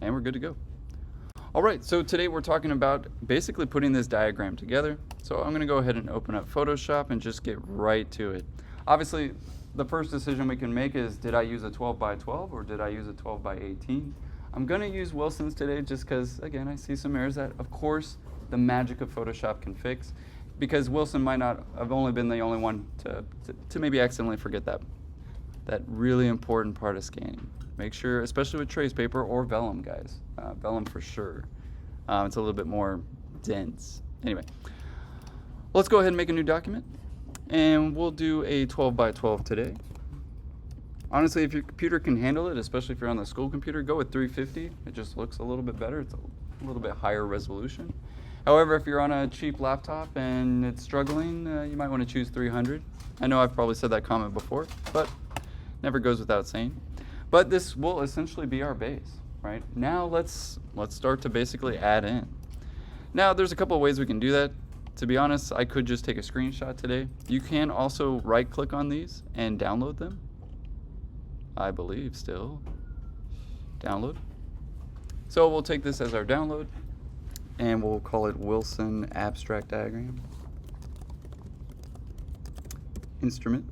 and we're good to go. All right, so today we're talking about basically putting this diagram together. So I'm gonna go ahead and open up Photoshop and just get right to it. Obviously, the first decision we can make is, did I use a 12 by 12 or did I use a 12 by 18? I'm gonna use Wilson's today just because, again, I see some errors that, of course, the magic of Photoshop can fix, because Wilson might not have only been the only one to maybe accidentally forget that really important part of scanning. Make sure, especially with trace paper or vellum, guys. Vellum for sure. It's a little bit more dense. Anyway, let's go ahead and make a new document. And we'll do a 12 by 12 today. Honestly, if your computer can handle it, especially if you're on the school computer, go with 350. It just looks a little bit better. It's a little bit higher resolution. However, if you're on a cheap laptop and it's struggling, you might want to choose 300. I know I've probably said that comment before, but never goes without saying. But this will essentially be our base, right? Now let's start to basically add in. Now there's a couple of ways we can do that. To be honest, I could just take a screenshot today. You can also right click on these and download them. I believe still. Download. So we'll take this as our download and we'll call it Wilson Abstract Diagram. Instrument.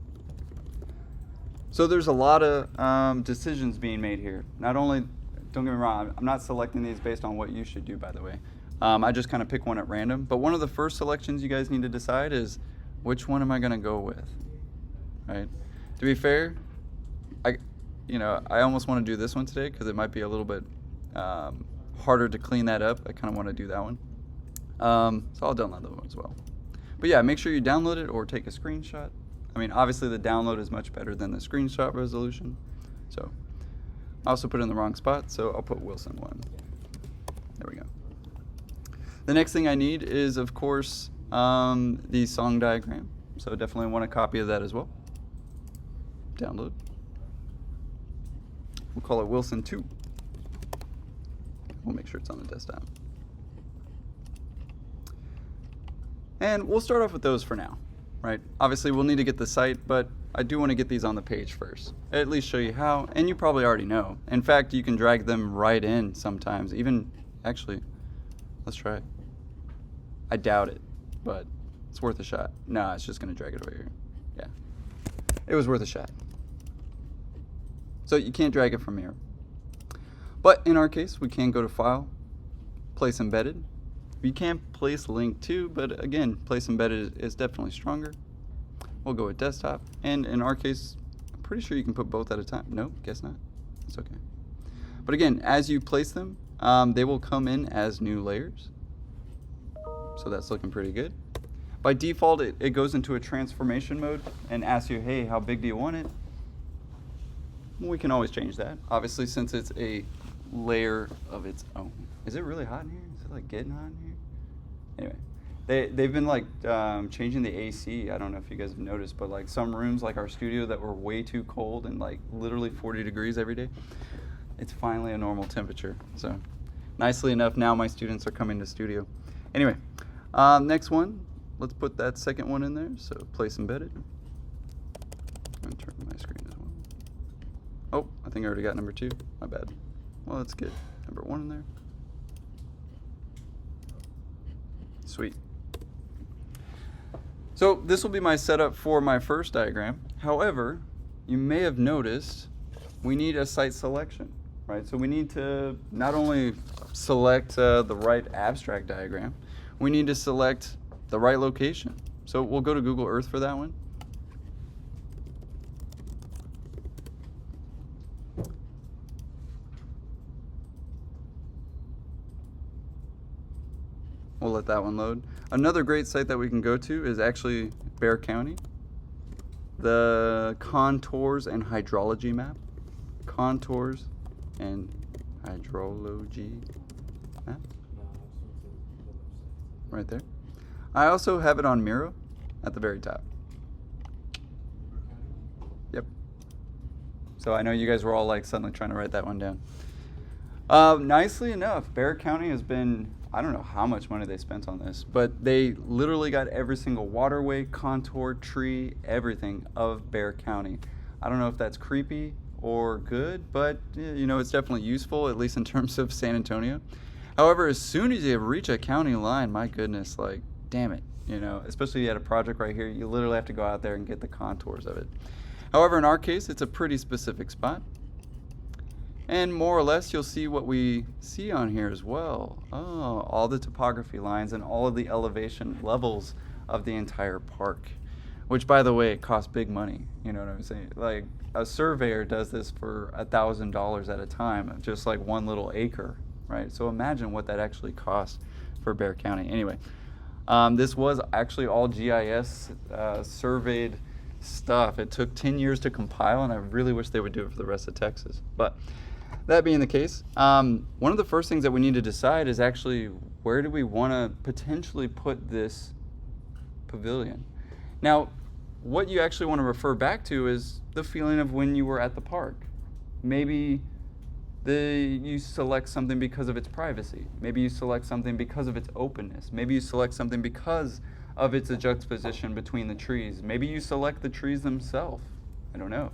So there's a lot of decisions being made here. Not only, don't get me wrong, I'm not selecting these based on what you should do, by the way. I just kind of pick one at random. But one of the first selections you guys need to decide is, which one am I going to go with, right? To be fair, I almost want to do this one today because it might be a little bit harder to clean that up. I kind of want to do that one. So I'll download that one as well. But yeah, make sure you download it or take a screenshot. I mean, obviously the download is much better than the screenshot resolution. So I also put it in the wrong spot, so I'll put Wilson 1. There we go. The next thing I need is, of course, the song diagram. So definitely want a copy of that as well. Download. We'll call it Wilson 2. We'll make sure it's on the desktop. And we'll start off with those for now. Right? Obviously, we'll need to get the site, but I do want to get these on the page first. At least show you how, and you probably already know. In fact, you can drag them right in sometimes. Even, actually, let's try it. I doubt it, but it's worth a shot. No, it's just going to drag it over here. Yeah. It was worth a shot. So you can't drag it from here. But in our case, we can go to File, Place Embedded. You can place link too, but again, place embedded is definitely stronger. We'll go with desktop, and in our case, I'm pretty sure you can put both at a time. Nope, guess not. It's okay. But again, as you place them, they will come in as new layers. So that's looking pretty good. By default, it goes into a transformation mode and asks you, hey, how big do you want it? We can always change that, obviously, since it's a layer of its own. Is it really hot in here? Is it like getting hot in here? Anyway, they've been like changing the AC. I don't know if you guys have noticed, but like some rooms like our studio that were way too cold and like literally 40 degrees every day, it's finally a normal temperature. So nicely enough, now my students are coming to studio. Anyway, next one, let's put that second one in there. So place embedded. I'm gonna turn my screen as well. Oh, I think I already got number 2. My bad. Well, let's get number 1 in there. Sweet. So this will be my setup for my first diagram. However, you may have noticed we need a site selection, right? So we need to not only select the right abstract diagram, we need to select the right location. So we'll go to Google Earth for that one. We'll let that one load. Another great site that we can go to is actually Bexar County. The contours and hydrology map. Contours and hydrology map. Right there. I also have it on Miro at the very top. Yep. So I know you guys were all like suddenly trying to write that one down. Nicely enough, Bexar County has been, I don't know how much money they spent on this, but they literally got every single waterway, contour, tree, everything of Bexar County. I don't know if that's creepy or good, but it's definitely useful, at least in terms of San Antonio. However, as soon as you reach a county line, my goodness, like, damn it, especially at a project right here, you literally have to go out there and get the contours of it. However, in our case, it's a pretty specific spot. And more or less, you'll see what we see on here as well. Oh, all the topography lines and all of the elevation levels of the entire park, which, by the way, costs big money. You know what I'm saying? Like, a surveyor does this for $1,000 at a time, just like one little acre, right? So imagine what that actually costs for Bexar County. Anyway, this was actually all GIS surveyed stuff. It took 10 years to compile, and I really wish they would do it for the rest of Texas. But that being the case, one of the first things that we need to decide is actually where do we want to potentially put this pavilion. Now, what you actually want to refer back to is the feeling of when you were at the park. Maybe you select something because of its privacy. Maybe you select something because of its openness. Maybe you select something because of its juxtaposition between the trees. Maybe you select the trees themselves. I don't know.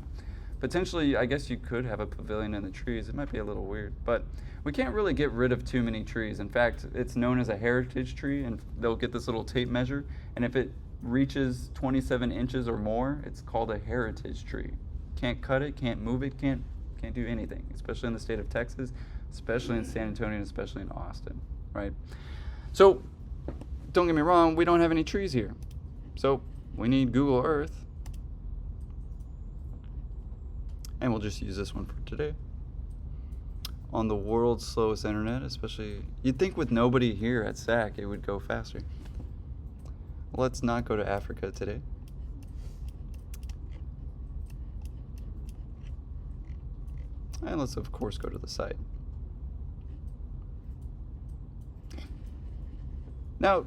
Potentially, I guess you could have a pavilion in the trees. It might be a little weird, but we can't really get rid of too many trees. In fact, it's known as a heritage tree, and they'll get this little tape measure, and if it reaches 27 inches or more, it's called a heritage tree. Can't cut it, can't move it, can't do anything, especially in the state of Texas, especially in San Antonio, and especially in Austin, right? So, don't get me wrong, we don't have any trees here. So, we need Google Earth. And we'll just use this one for today. On the world's slowest internet, especially, you'd think with nobody here at SAC, it would go faster. Let's not go to Africa today. And let's, of course, go to the site. Now,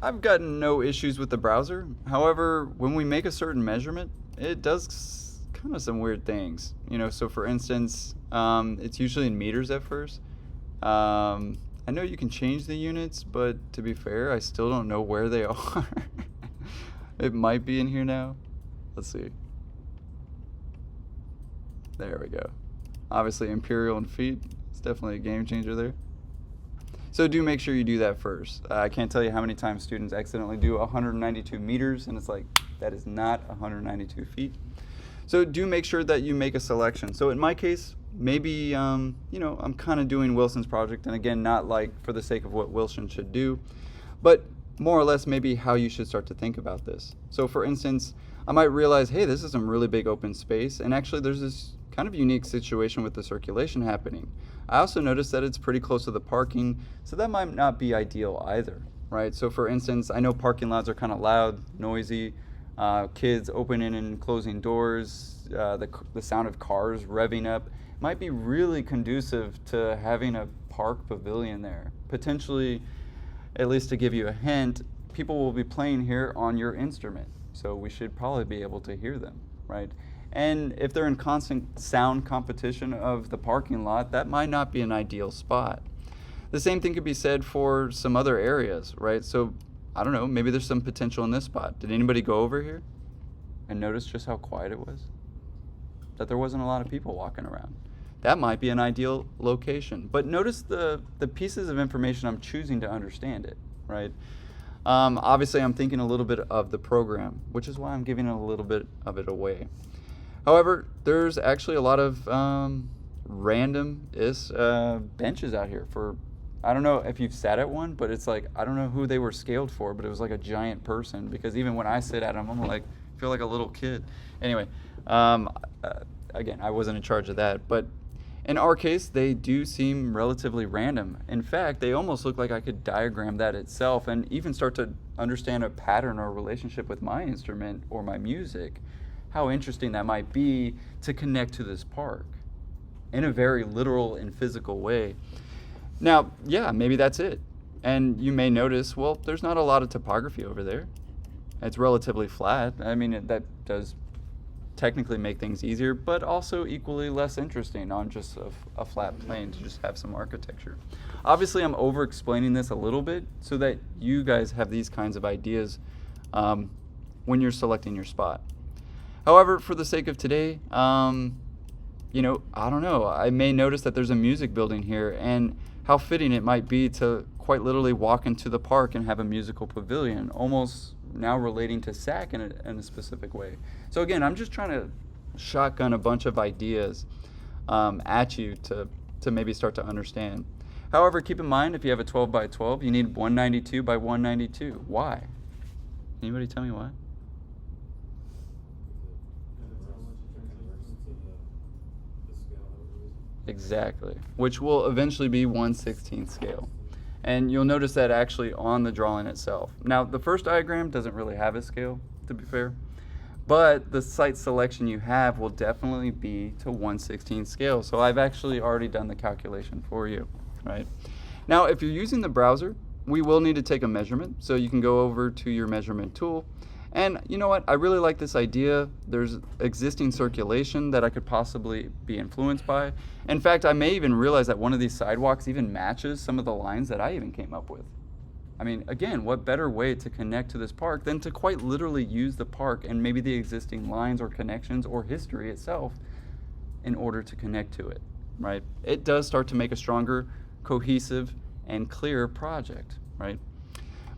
I've gotten no issues with the browser. However, when we make a certain measurement, it does kind of some weird things. So for instance, it's usually in meters at first. I know you can change the units, but to be fair, I still don't know where they are. It might be in here now. Let's see. There we go. Obviously, imperial in feet. It's definitely a game changer there. So do make sure you do that first. I can't tell you how many times students accidentally do 192 meters, and it's like, that is not 192 feet. So do make sure that you make a selection. So in my case, maybe, I'm kind of doing Wilson's project, and again, not like for the sake of what Wilson should do, but more or less maybe how you should start to think about this. So for instance, I might realize, hey, this is some really big open space, and actually there's this kind of unique situation with the circulation happening. I also noticed that it's pretty close to the parking, so that might not be ideal either, right? So for instance, I know parking lots are kind of loud, noisy, kids opening and closing doors, the sound of cars revving up might be really conducive to having a park pavilion there. Potentially, at least to give you a hint, people will be playing here on your instrument, so we should probably be able to hear them, right? And if they're in constant sound competition of the parking lot, that might not be an ideal spot. The same thing could be said for some other areas, right? So I don't know, maybe there's some potential in this spot. Did anybody go over here and notice just how quiet it was? That there wasn't a lot of people walking around. That might be an ideal location. But notice the pieces of information I'm choosing to understand it, right? Obviously, I'm thinking a little bit of the program, which is why I'm giving a little bit of it away. However, there's actually a lot of random benches out here for, I don't know if you've sat at one, but it's like, I don't know who they were scaled for, but it was like a giant person, because even when I sit at them, I'm like, feel like a little kid. Anyway, again, I wasn't in charge of that, but in our case, they do seem relatively random. In fact, they almost look like I could diagram that itself and even start to understand a pattern or relationship with my instrument or my music. How interesting that might be to connect to this park in a very literal and physical way. Now, yeah, maybe that's it. And you may notice, well, there's not a lot of topography over there. It's relatively flat. I mean, that does technically make things easier, but also equally less interesting on just a flat plane to just have some architecture. Obviously, I'm over-explaining this a little bit so that you guys have these kinds of ideas when you're selecting your spot. However, for the sake of today, I don't know, I may notice that there's a music building here and how fitting it might be to quite literally walk into the park and have a musical pavilion, almost now relating to SAC in a specific way. So again, I'm just trying to shotgun a bunch of ideas at you to maybe start to understand. However, keep in mind, if you have a 12 by 12, you need 192 by 192. Why? Anybody tell me why? Exactly, which will eventually be 1/16 scale. And you'll notice that actually on the drawing itself. Now, the first diagram doesn't really have a scale, to be fair, but the site selection you have will definitely be to 1/16 scale. So I've actually already done the calculation for you, right? Now, if you're using the browser, we will need to take a measurement. So you can go over to your measurement tool. And you know what? I really like this idea. There's existing circulation that I could possibly be influenced by. In fact, I may even realize that one of these sidewalks even matches some of the lines that I even came up with. I mean, again, what better way to connect to this park than to quite literally use the park and maybe the existing lines or connections or history itself in order to connect to it, right? It does start to make a stronger, cohesive, and clear project, right?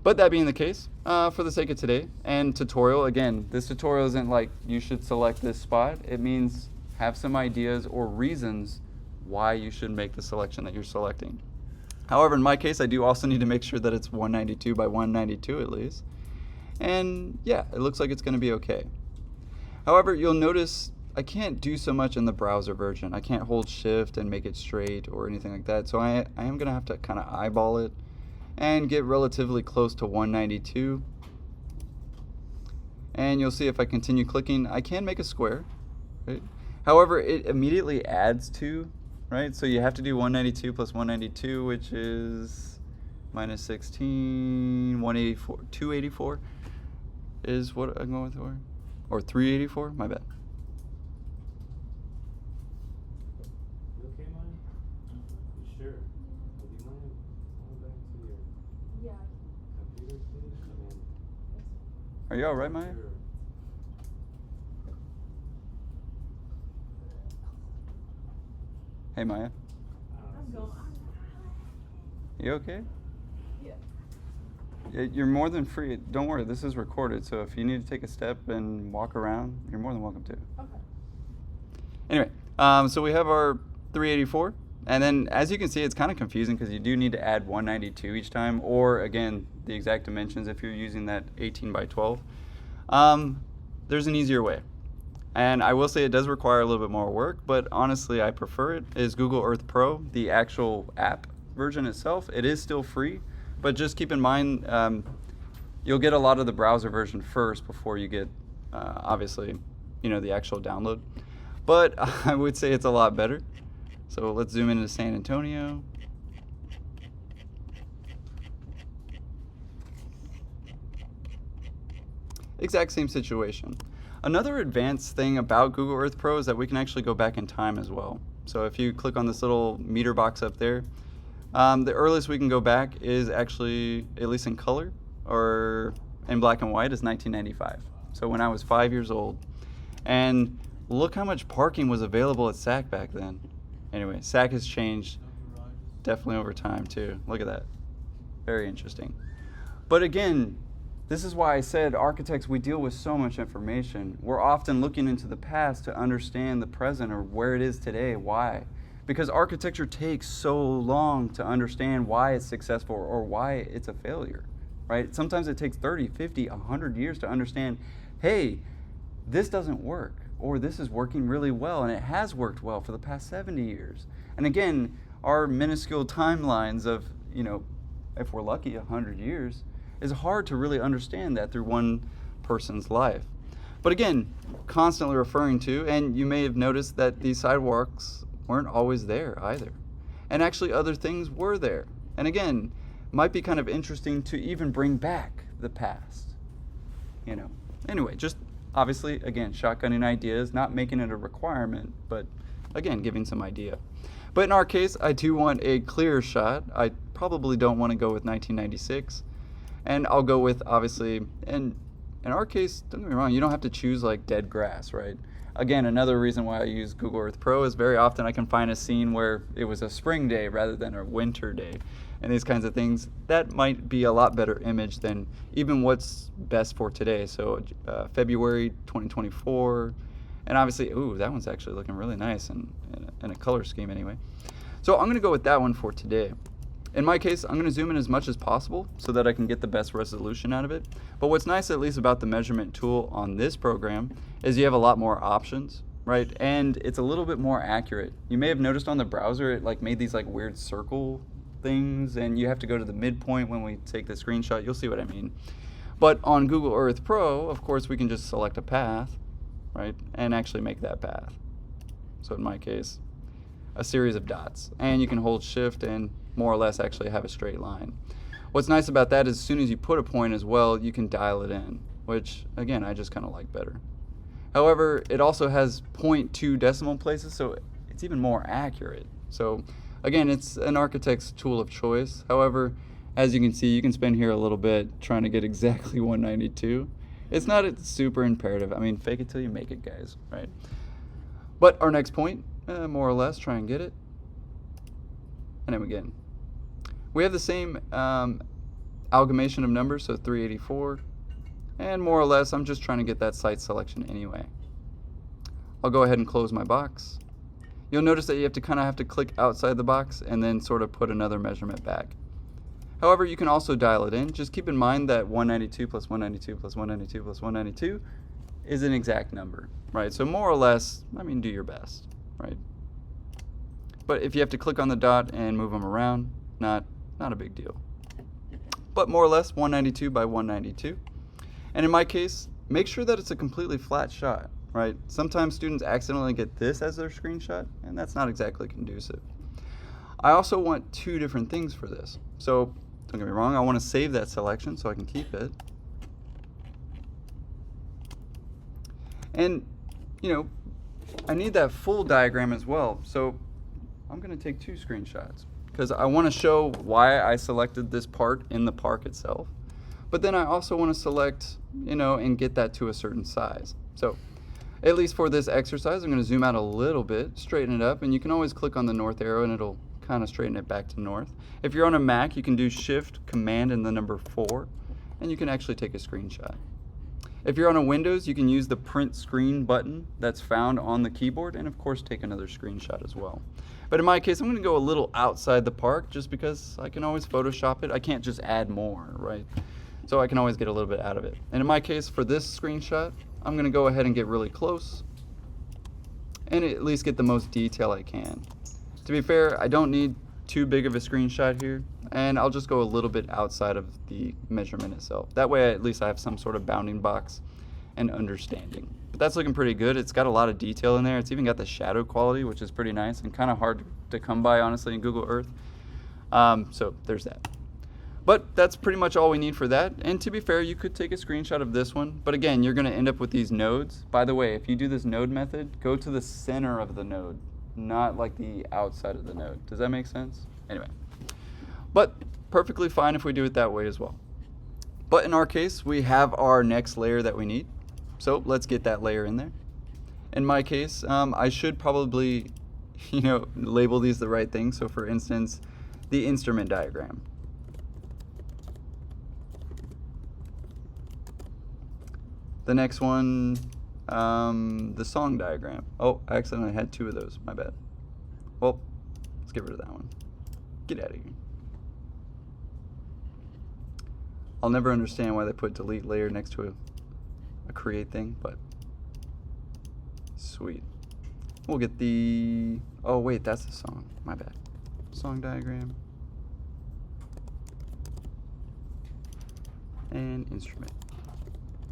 But that being the case, for the sake of today and tutorial, again, this tutorial isn't like you should select this spot. It means have some ideas or reasons why you should make the selection that you're selecting. However, in my case, I do also need to make sure that it's 192 by 192 at least. And yeah, it looks like it's going to be okay. However, you'll notice I can't do so much in the browser version. I can't hold shift and make it straight or anything like that. So I am going to have to kind of eyeball it and get relatively close to 192. And you'll see if I continue clicking, I can make a square, right? However, it immediately adds 2, right? So you have to do 192 plus 192, which is minus 16, 184, 284 is what I'm going for, or 384, my bad. You okay, Maya? You sure? Do you mind going back to your computer, please? I mean, Are you all right, Maya? sure. Hey, Maya, I'm going. you okay? Yeah. You're more than free. Don't worry, this is recorded, so if you need to take a step and walk around, you're more than welcome to. Okay. Anyway, so we have our 384, and then as you can see, it's kind of confusing because you do need to add 192 each time, or again, the exact dimensions if you're using that 18 by 12. There's an easier way. And I will say it does require a little bit more work, but honestly, I prefer it, is Google Earth Pro, the actual app version itself. It is still free, but just keep in mind, you'll get a lot of the browser version first before you get, obviously, the actual download. But I would say it's a lot better. So let's zoom into San Antonio. Exact same situation. Another advanced thing about Google Earth Pro is that we can actually go back in time as well. So if you click on this little meter box up there, the earliest we can go back is actually, at least in color or in black and white, is 1995. So when I was 5 years old. And look how much parking was available at SAC back then. Anyway, SAC has changed definitely over time too. Look at that. Very interesting. But again, this is why I said architects, we deal with so much information. We're often looking into the past to understand the present or where it is today. Why? Because architecture takes so long to understand why it's successful or why it's a failure, right? Sometimes it takes 30, 50, 100 years to understand, hey, this doesn't work, or this is working really well, and it has worked well for the past 70 years. And again, our minuscule timelines of, if we're lucky, 100 years, is hard to really understand that through one person's life. But again, constantly referring to, and you may have noticed that these sidewalks weren't always there either. And actually other things were there. And again, might be kind of interesting to even bring back the past. Anyway, just obviously, again, shotgunning ideas, not making it a requirement, but again, giving some idea. But in our case, I do want a clear shot. I probably don't want to go with 1996. And I'll go with, obviously, and in our case, don't get me wrong, you don't have to choose like dead grass, right? Again, another reason why I use Google Earth Pro is very often I can find a scene where it was a spring day rather than a winter day. And these kinds of things, that might be a lot better image than even what's best for today. So February 2024, and obviously, ooh, that one's actually looking really nice in a color scheme anyway. So I'm gonna go with that one for today. In my case, I'm gonna zoom in as much as possible so that I can get the best resolution out of it. But what's nice, at least about the measurement tool on this program, is you have a lot more options, right? And it's a little bit more accurate. You may have noticed on the browser, it like made these like weird circle things, and you have to go to the midpoint when we take the screenshot. You'll see what I mean. But on Google Earth Pro, of course, we can just select a path, right, and actually make that path. So in my case, a series of dots, and you can hold shift and more or less actually have a straight line. What's nice about that is as soon as you put a point as well, you can dial it in, which again, I just kind of like better. However, it also has 0.2 decimal places, so it's even more accurate. So again, it's an architect's tool of choice. However, as you can see, you can spend here a little bit trying to get exactly 192. It's not super imperative. I mean, fake it till you make it, guys, right? But our next point, more or less, try and get it. And then again, we have the same amalgamation of numbers, so 384. And more or less, I'm just trying to get that site selection anyway. I'll go ahead and close my box. You'll notice that you have to click outside the box and then sort of put another measurement back. However, you can also dial it in. Just keep in mind that 192 plus 192 plus 192 plus 192 is an exact number, right? So more or less, I mean, do your best, right? But if you have to click on the dot and move them around, not a big deal. But more or less 192 by 192. And in my case, make sure that it's a completely flat shot, right? Sometimes students accidentally get this as their screenshot, and that's not exactly conducive. I also want two different things for this. So don't get me wrong, I want to save that selection so I can keep it. And, you know, I need that full diagram as well. So I'm going to take two screenshots because I want to show why I selected this part in the park itself. But then I also want to select, you know, and get that to a certain size. So at least for this exercise, I'm going to zoom out a little bit, straighten it up, and you can always click on the north arrow and it'll kind of straighten it back to north. If you're on a Mac, you can do Shift, Command, and the number 4, and you can actually take a screenshot. If you're on a Windows, you can use the print screen button that's found on the keyboard, and of course take another screenshot as well. But in my case, I'm going to go a little outside the park just because I can always Photoshop it. I can't just add more, right? So I can always get a little bit out of it. And in my case, for this screenshot, I'm going to go ahead and get really close and at least get the most detail I can. To be fair, I don't need too big of a screenshot here, and I'll just go a little bit outside of the measurement itself. That way, at least I have some sort of bounding box and understanding. But that's looking pretty good. It's got a lot of detail in there. It's even got the shadow quality, which is pretty nice and kind of hard to come by, honestly, in Google Earth. So there's that. But that's pretty much all we need for that. And to be fair, you could take a screenshot of this one. But again, you're going to end up with these nodes. By the way, if you do this node method, go to the center of the node, not like the outside of the node. Does that make sense? Anyway. But perfectly fine if we do it that way as well. But in our case, we have our next layer that we need. So let's get that layer in there. In my case, I should probably, label these the right thing. So for instance, the instrument diagram. The next one, the song diagram. Oh, I accidentally had two of those. My bad. Well, let's get rid of that one. Get out of here. I'll never understand why they put delete layer next to a create thing, but sweet. We'll get the, oh wait, that's the song. My bad. Song diagram. And instrument.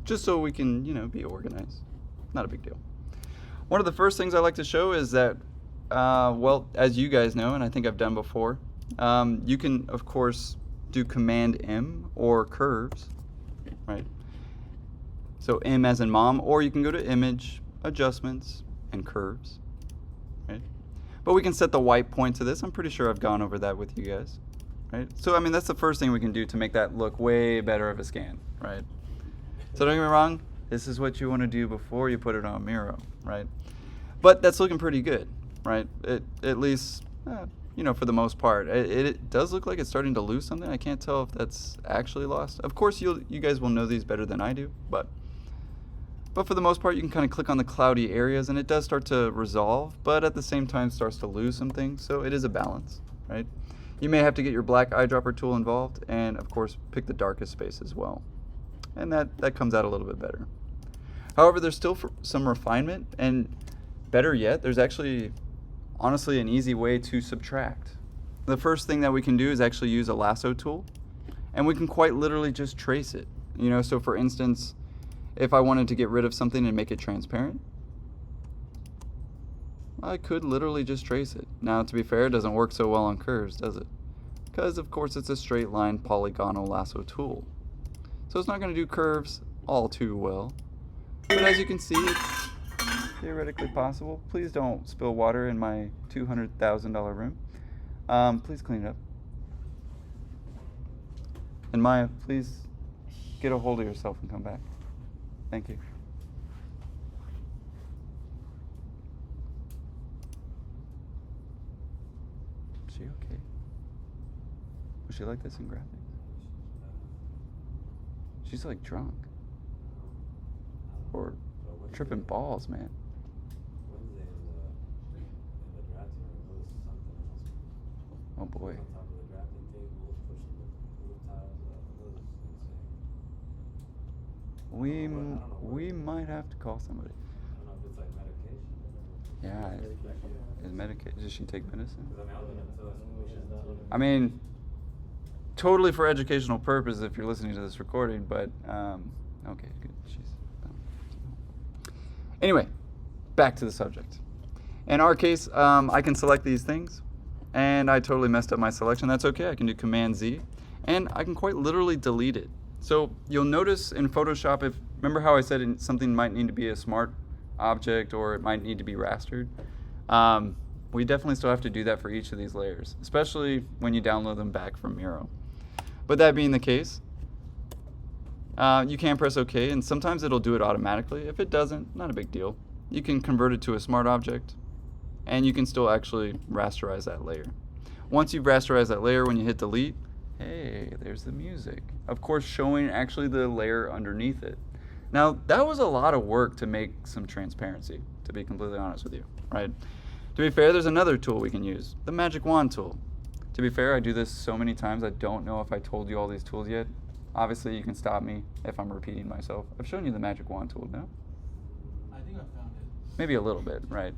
Just so we can, be organized. Not a big deal. One of the first things I like to show is that, well, as you guys know, and I think I've done before, you can, of course, do Command M or curves, right? So M as in mom, or you can go to Image, Adjustments, and Curves, right? But we can set the white point to this. I'm pretty sure I've gone over that with you guys, right? So, I mean, that's the first thing we can do to make that look way better of a scan, right? So don't get me wrong, This is what you want to do before you put it on Miro, right? But that's looking pretty good, right? At least, you know, for the most part. It does look like it's starting to lose something. I can't tell if that's actually lost. Of course, you guys will know these better than I do, but for the most part, you can kind of click on the cloudy areas, and it does start to resolve, but at the same time starts to lose some things, so it is a balance, right? You may have to get your black eyedropper tool involved, and of course, pick the darkest space as well. And that comes out a little bit better. However, there's still some refinement, and better yet, there's actually, honestly, an easy way to subtract. The first thing that we can do is actually use a lasso tool, and we can quite literally just trace it. You know, so for instance, if I wanted to get rid of something and make it transparent, I could literally just trace it. Now, to be fair, it doesn't work so well on curves, does it? Because, of course, it's a straight line polygonal lasso tool. So it's not going to do curves all too well. But as you can see, it's theoretically possible. Please don't spill water in my $200,000 room. Please clean it up. And Maya, please get a hold of yourself and come back. Thank you. Is she okay? Was she like this in graphics? She's like drunk. Or tripping balls, man. Wednesday in the drafting room, there was something else. Oh boy. On top of the drafting table, pushing the blue tiles up. It was insane. We might have to call somebody. I don't know if it's like medication. Yeah. Is medication? Does she take medicine? Because I was gonna tell us we should tell her. I mean, totally for educational purpose if you're listening to this recording, but okay, good. She's anyway, back to the subject. In our case, I can select these things, and I totally messed up my selection. That's okay. I can do Command Z, and I can quite literally delete it. So you'll notice in Photoshop, remember how I said something might need to be a smart object or it might need to be rastered? We definitely still have to do that for each of these layers, especially when you download them back from Miro. But that being the case, you can press OK, and sometimes it'll do it automatically. If it doesn't, not a big deal. You can convert it to a smart object, and you can still actually rasterize that layer. Once you've rasterized that layer, when you hit delete, hey, there's the music. Of course, showing actually the layer underneath it. Now, that was a lot of work to make some transparency, to be completely honest with you, right? To be fair, there's another tool we can use, the Magic Wand tool. To be fair, I do this so many times, I don't know if I told you all these tools yet. Obviously, you can stop me if I'm repeating myself. I've shown you the Magic Wand tool, no? I think I found it. Maybe a little bit, right?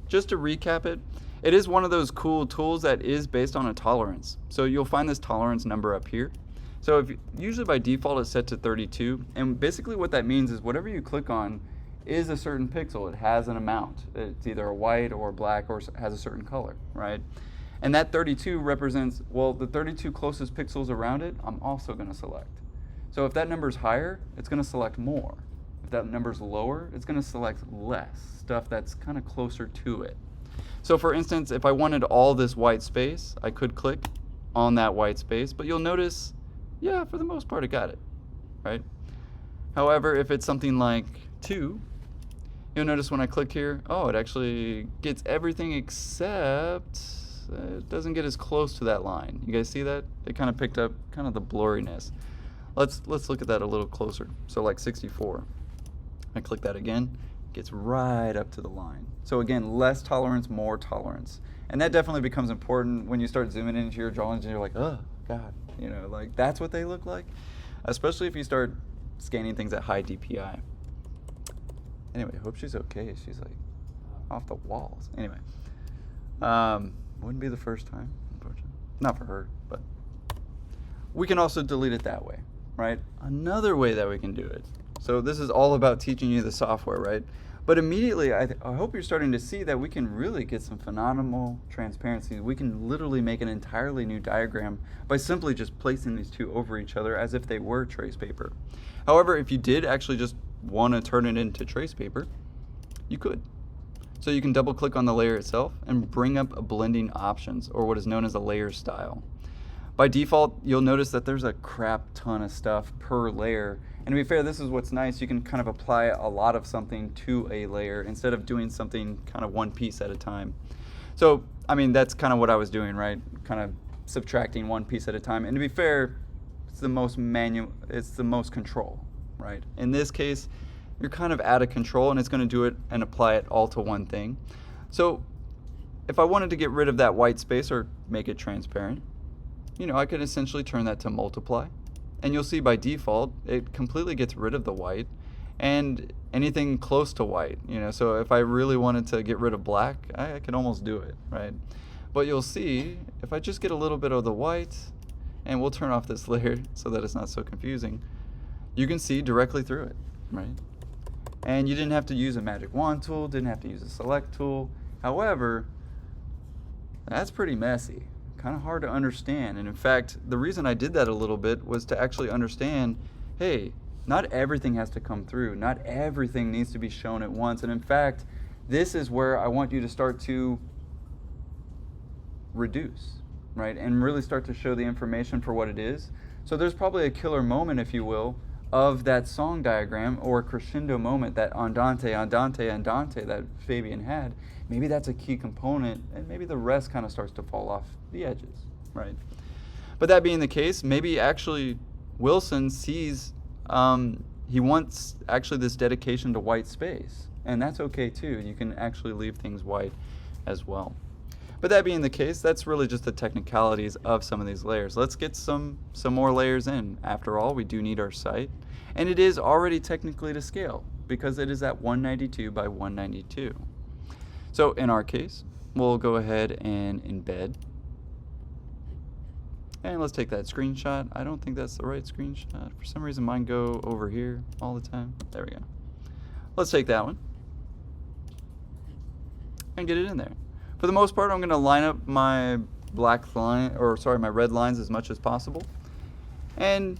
Just to recap it, it is one of those cool tools that is based on a tolerance. So you'll find this tolerance number up here. So usually by default it's set to 32, and basically what that means is whatever you click on is a certain pixel. It has an amount. It's either a white or black or has a certain color, right? And that 32 represents, well, the 32 closest pixels around it, I'm also going to select. So if that number's higher, it's going to select more. If that number's lower, it's going to select less, stuff that's kind of closer to it. So for instance, if I wanted all this white space, I could click on that white space, but you'll notice, yeah, for the most part, it got it, right? However, if it's something like 2, you'll notice when I click here, oh, it actually gets everything except it doesn't get as close to that line. You guys see that? It kind of picked up kind of the blurriness. Let's look at that a little closer. So like 64. I click that again, gets right up to the line. So again, less tolerance, more tolerance. And that definitely becomes important when you start zooming into your drawings and you're like, oh, God, you know, like that's what they look like. Especially if you start scanning things at high DPI. Anyway, hope she's okay. She's like off the walls. Anyway, wouldn't be the first time, unfortunately. Not for her, but we can also delete it that way, right? Another way that we can do it. So this is all about teaching you the software, right? But immediately, I hope you're starting to see that we can really get some phenomenal transparency. We can literally make an entirely new diagram by simply just placing these two over each other as if they were trace paper. However, if you did actually just want to turn it into trace paper, you could. So you can double click on the layer itself and bring up blending options, or what is known as a layer style. By default, you'll notice that there's a crap ton of stuff per layer. And to be fair, this is what's nice. You can kind of apply a lot of something to a layer instead of doing something kind of one piece at a time. So, I mean, that's kind of what I was doing, right? Kind of subtracting one piece at a time. And to be fair, it's the most control, right? In this case, you're kind of out of control and it's going to do it and apply it all to one thing. So if I wanted to get rid of that white space or make it transparent, you know, I could essentially turn that to multiply. And you'll see by default, it completely gets rid of the white and anything close to white, you know. So if I really wanted to get rid of black, I could almost do it, right? But you'll see, if I just get a little bit of the white, and we'll turn off this layer so that it's not so confusing, you can see directly through it, right? And you didn't have to use a magic wand tool, didn't have to use a select tool. However, that's pretty messy, kind of hard to understand. And in fact, the reason I did that a little bit was to actually understand, hey, not everything has to come through. Not everything needs to be shown at once. And in fact, this is where I want you to start to reduce, right? And really start to show the information for what it is. So there's probably a killer moment, if you will, of that song diagram or crescendo moment, that andante, andante, andante that Fabian had. Maybe that's a key component, and maybe the rest kind of starts to fall off the edges, right? But that being the case, maybe actually Wilson sees he wants actually this dedication to white space, and that's okay too. You can actually leave things white as well. But that being the case, that's really just the technicalities of some of these layers. Let's get some more layers in. After all, we do need our site, and it is already technically to scale because it is at 192 by 192. So in our case, we'll go ahead and embed. And let's take that screenshot. I don't think that's the right screenshot. For some reason, mine go over here all the time. There we go. Let's take that one and get it in there. For the most part, I'm going to line up my my red lines as much as possible. And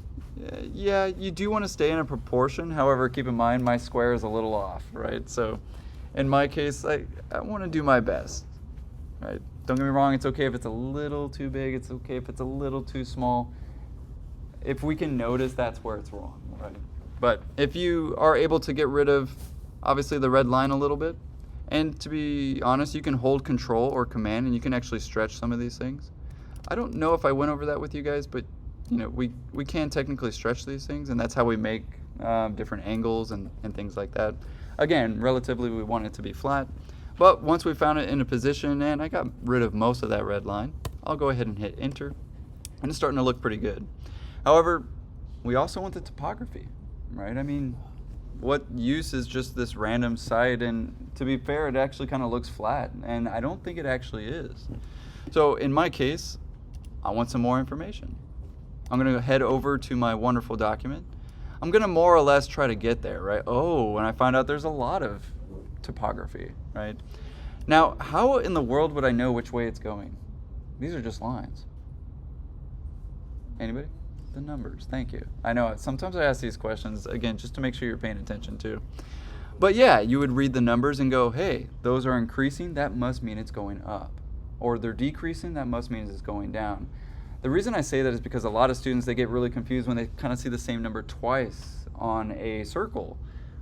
yeah, you do want to stay in a proportion. However, keep in mind my square is a little off, right? So in my case, I want to do my best, right? Don't get me wrong, it's okay if it's a little too big, it's okay if it's a little too small. If we can notice, that's where it's wrong, right? But if you are able to get rid of, obviously, the red line a little bit, and to be honest, you can hold Control or Command, and you can actually stretch some of these things. I don't know if I went over that with you guys, but you know, we can technically stretch these things, and that's how we make different angles and things like that. Again, relatively, we want it to be flat. But once we found it in a position and I got rid of most of that red line, I'll go ahead and hit enter, and it's starting to look pretty good. However, we also want the topography, right? I mean, what use is just this random site? And to be fair, it actually kind of looks flat, and I don't think it actually is. So in my case, I want some more information. I'm going to head over to my wonderful document. I'm going to more or less try to get there, right? Oh, and I find out there's a lot of topography, right? Now, how in the world would I know which way it's going? These are just lines. Anybody? The numbers, thank you. I know, sometimes I ask these questions, again, just to make sure you're paying attention too. But yeah, you would read the numbers and go, hey, those are increasing, that must mean it's going up. Or they're decreasing, that must mean it's going down. The reason I say that is because a lot of students, they get really confused when they kind of see the same number twice on a circle.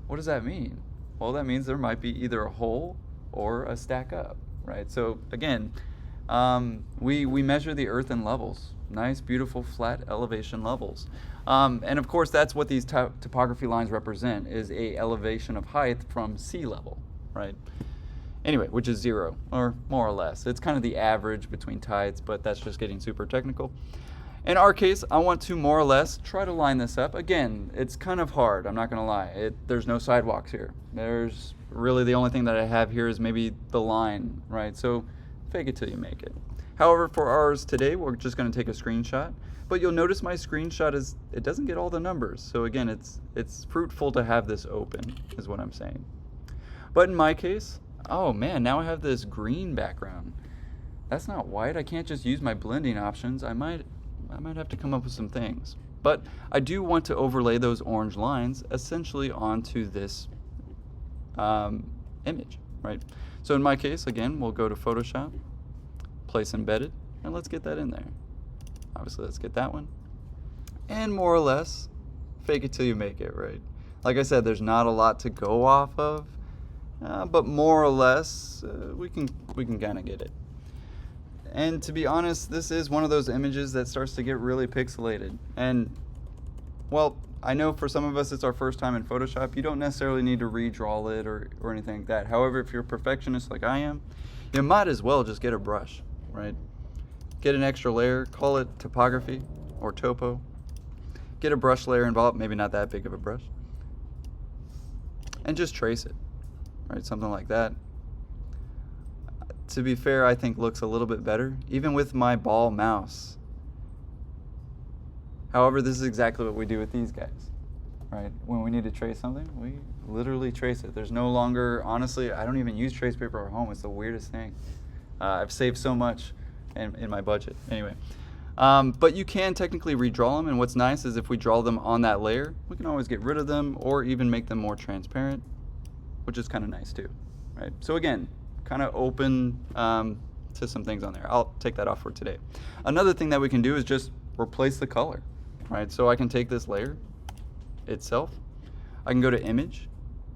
What does that mean? Well, that means there might be either a hole or a stack up, right? So again, we measure the earth in levels. Nice, beautiful, flat elevation levels. And of course, that's what these topography lines represent, is a elevation of height from sea level, right? Anyway, which is 0, or more or less. It's kind of the average between tides, but that's just getting super technical. In our case, I want to more or less try to line this up. Again, it's kind of hard, I'm not gonna lie. There's no sidewalks here. There's really the only thing that I have here is maybe the line, right? So fake it till you make it. However, for ours today, we're just gonna take a screenshot, but you'll notice my screenshot it doesn't get all the numbers. So again, it's fruitful to have this open, is what I'm saying. But in my case, oh man, now I have this green background. That's not white, I can't just use my blending options. I might have to come up with some things. But I do want to overlay those orange lines essentially onto this image, right? So in my case, again, we'll go to Photoshop, place embedded, and let's get that in there. Obviously, let's get that one. And more or less, fake it till you make it, right? Like I said, there's not a lot to go off of, but more or less, we can kind of get it. And to be honest, this is one of those images that starts to get really pixelated. And, well, I know for some of us it's our first time in Photoshop. You don't necessarily need to redraw it or anything like that. However, if you're a perfectionist like I am, you might as well just get a brush, right? Get an extra layer, call it topography or topo. Get a brush layer involved, maybe not that big of a brush. And just trace it, right? Something like that. To be fair, I think looks a little bit better, even with my ball mouse. However, this is exactly what we do with these guys, right? When we need to trace something, we literally trace it. There's no longer, honestly, I don't even use trace paper at home. It's the weirdest thing. I've saved so much in my budget. Anyway, but you can technically redraw them, and what's nice is if we draw them on that layer, we can always get rid of them or even make them more transparent, which is kind of nice too, right? So again, kind of open to some things on there. I'll take that off for today. Another thing that we can do is just replace the color, right? So I can take this layer itself, I can go to Image,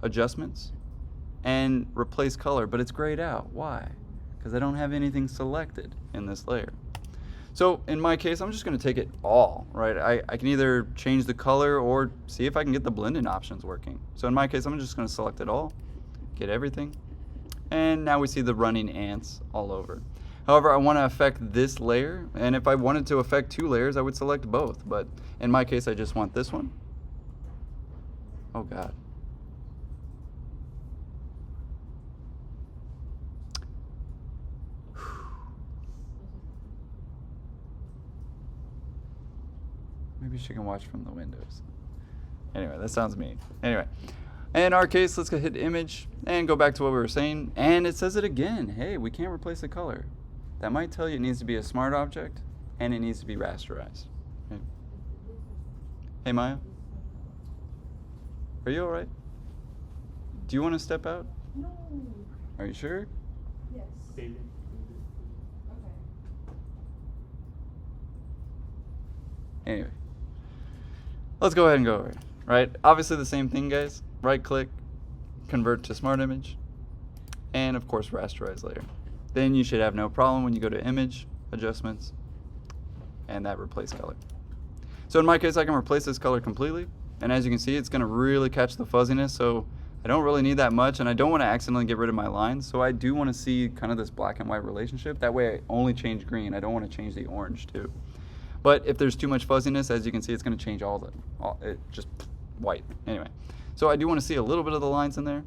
Adjustments, and replace color, but it's grayed out. Why? Because I don't have anything selected in this layer. So in my case, I'm just going to take it all, right? I can either change the color or see if I can get the blend-in options working. So in my case, I'm just going to select it all, get everything, and now we see the running ants all over. However, I want to affect this layer, and if I wanted to affect two layers, I would select both, but in my case, I just want this one. Oh God. Maybe she can watch from the windows. Anyway, that sounds mean. Anyway, in our case, let's go hit Image and go back to what we were saying. And it says it again. Hey, we can't replace the color. That might tell you it needs to be a smart object and it needs to be rasterized. Okay. Hey, Maya? Are you all right? Do you want to step out? No. Are you sure? Yes. David. Okay. Anyway, let's go ahead and go over it, right? Obviously the same thing, guys. Right click, convert to smart image, and of course rasterize layer. Then you should have no problem when you go to Image, Adjustments, and that replace color. So in my case, I can replace this color completely, and as you can see, it's going to really catch the fuzziness, so I don't really need that much, and I don't want to accidentally get rid of my lines, so I do want to see kind of this black and white relationship. That way I only change green. I don't want to change the orange too. But if there's too much fuzziness, as you can see, it's going to change it just white. Anyway, so I do want to see a little bit of the lines in there.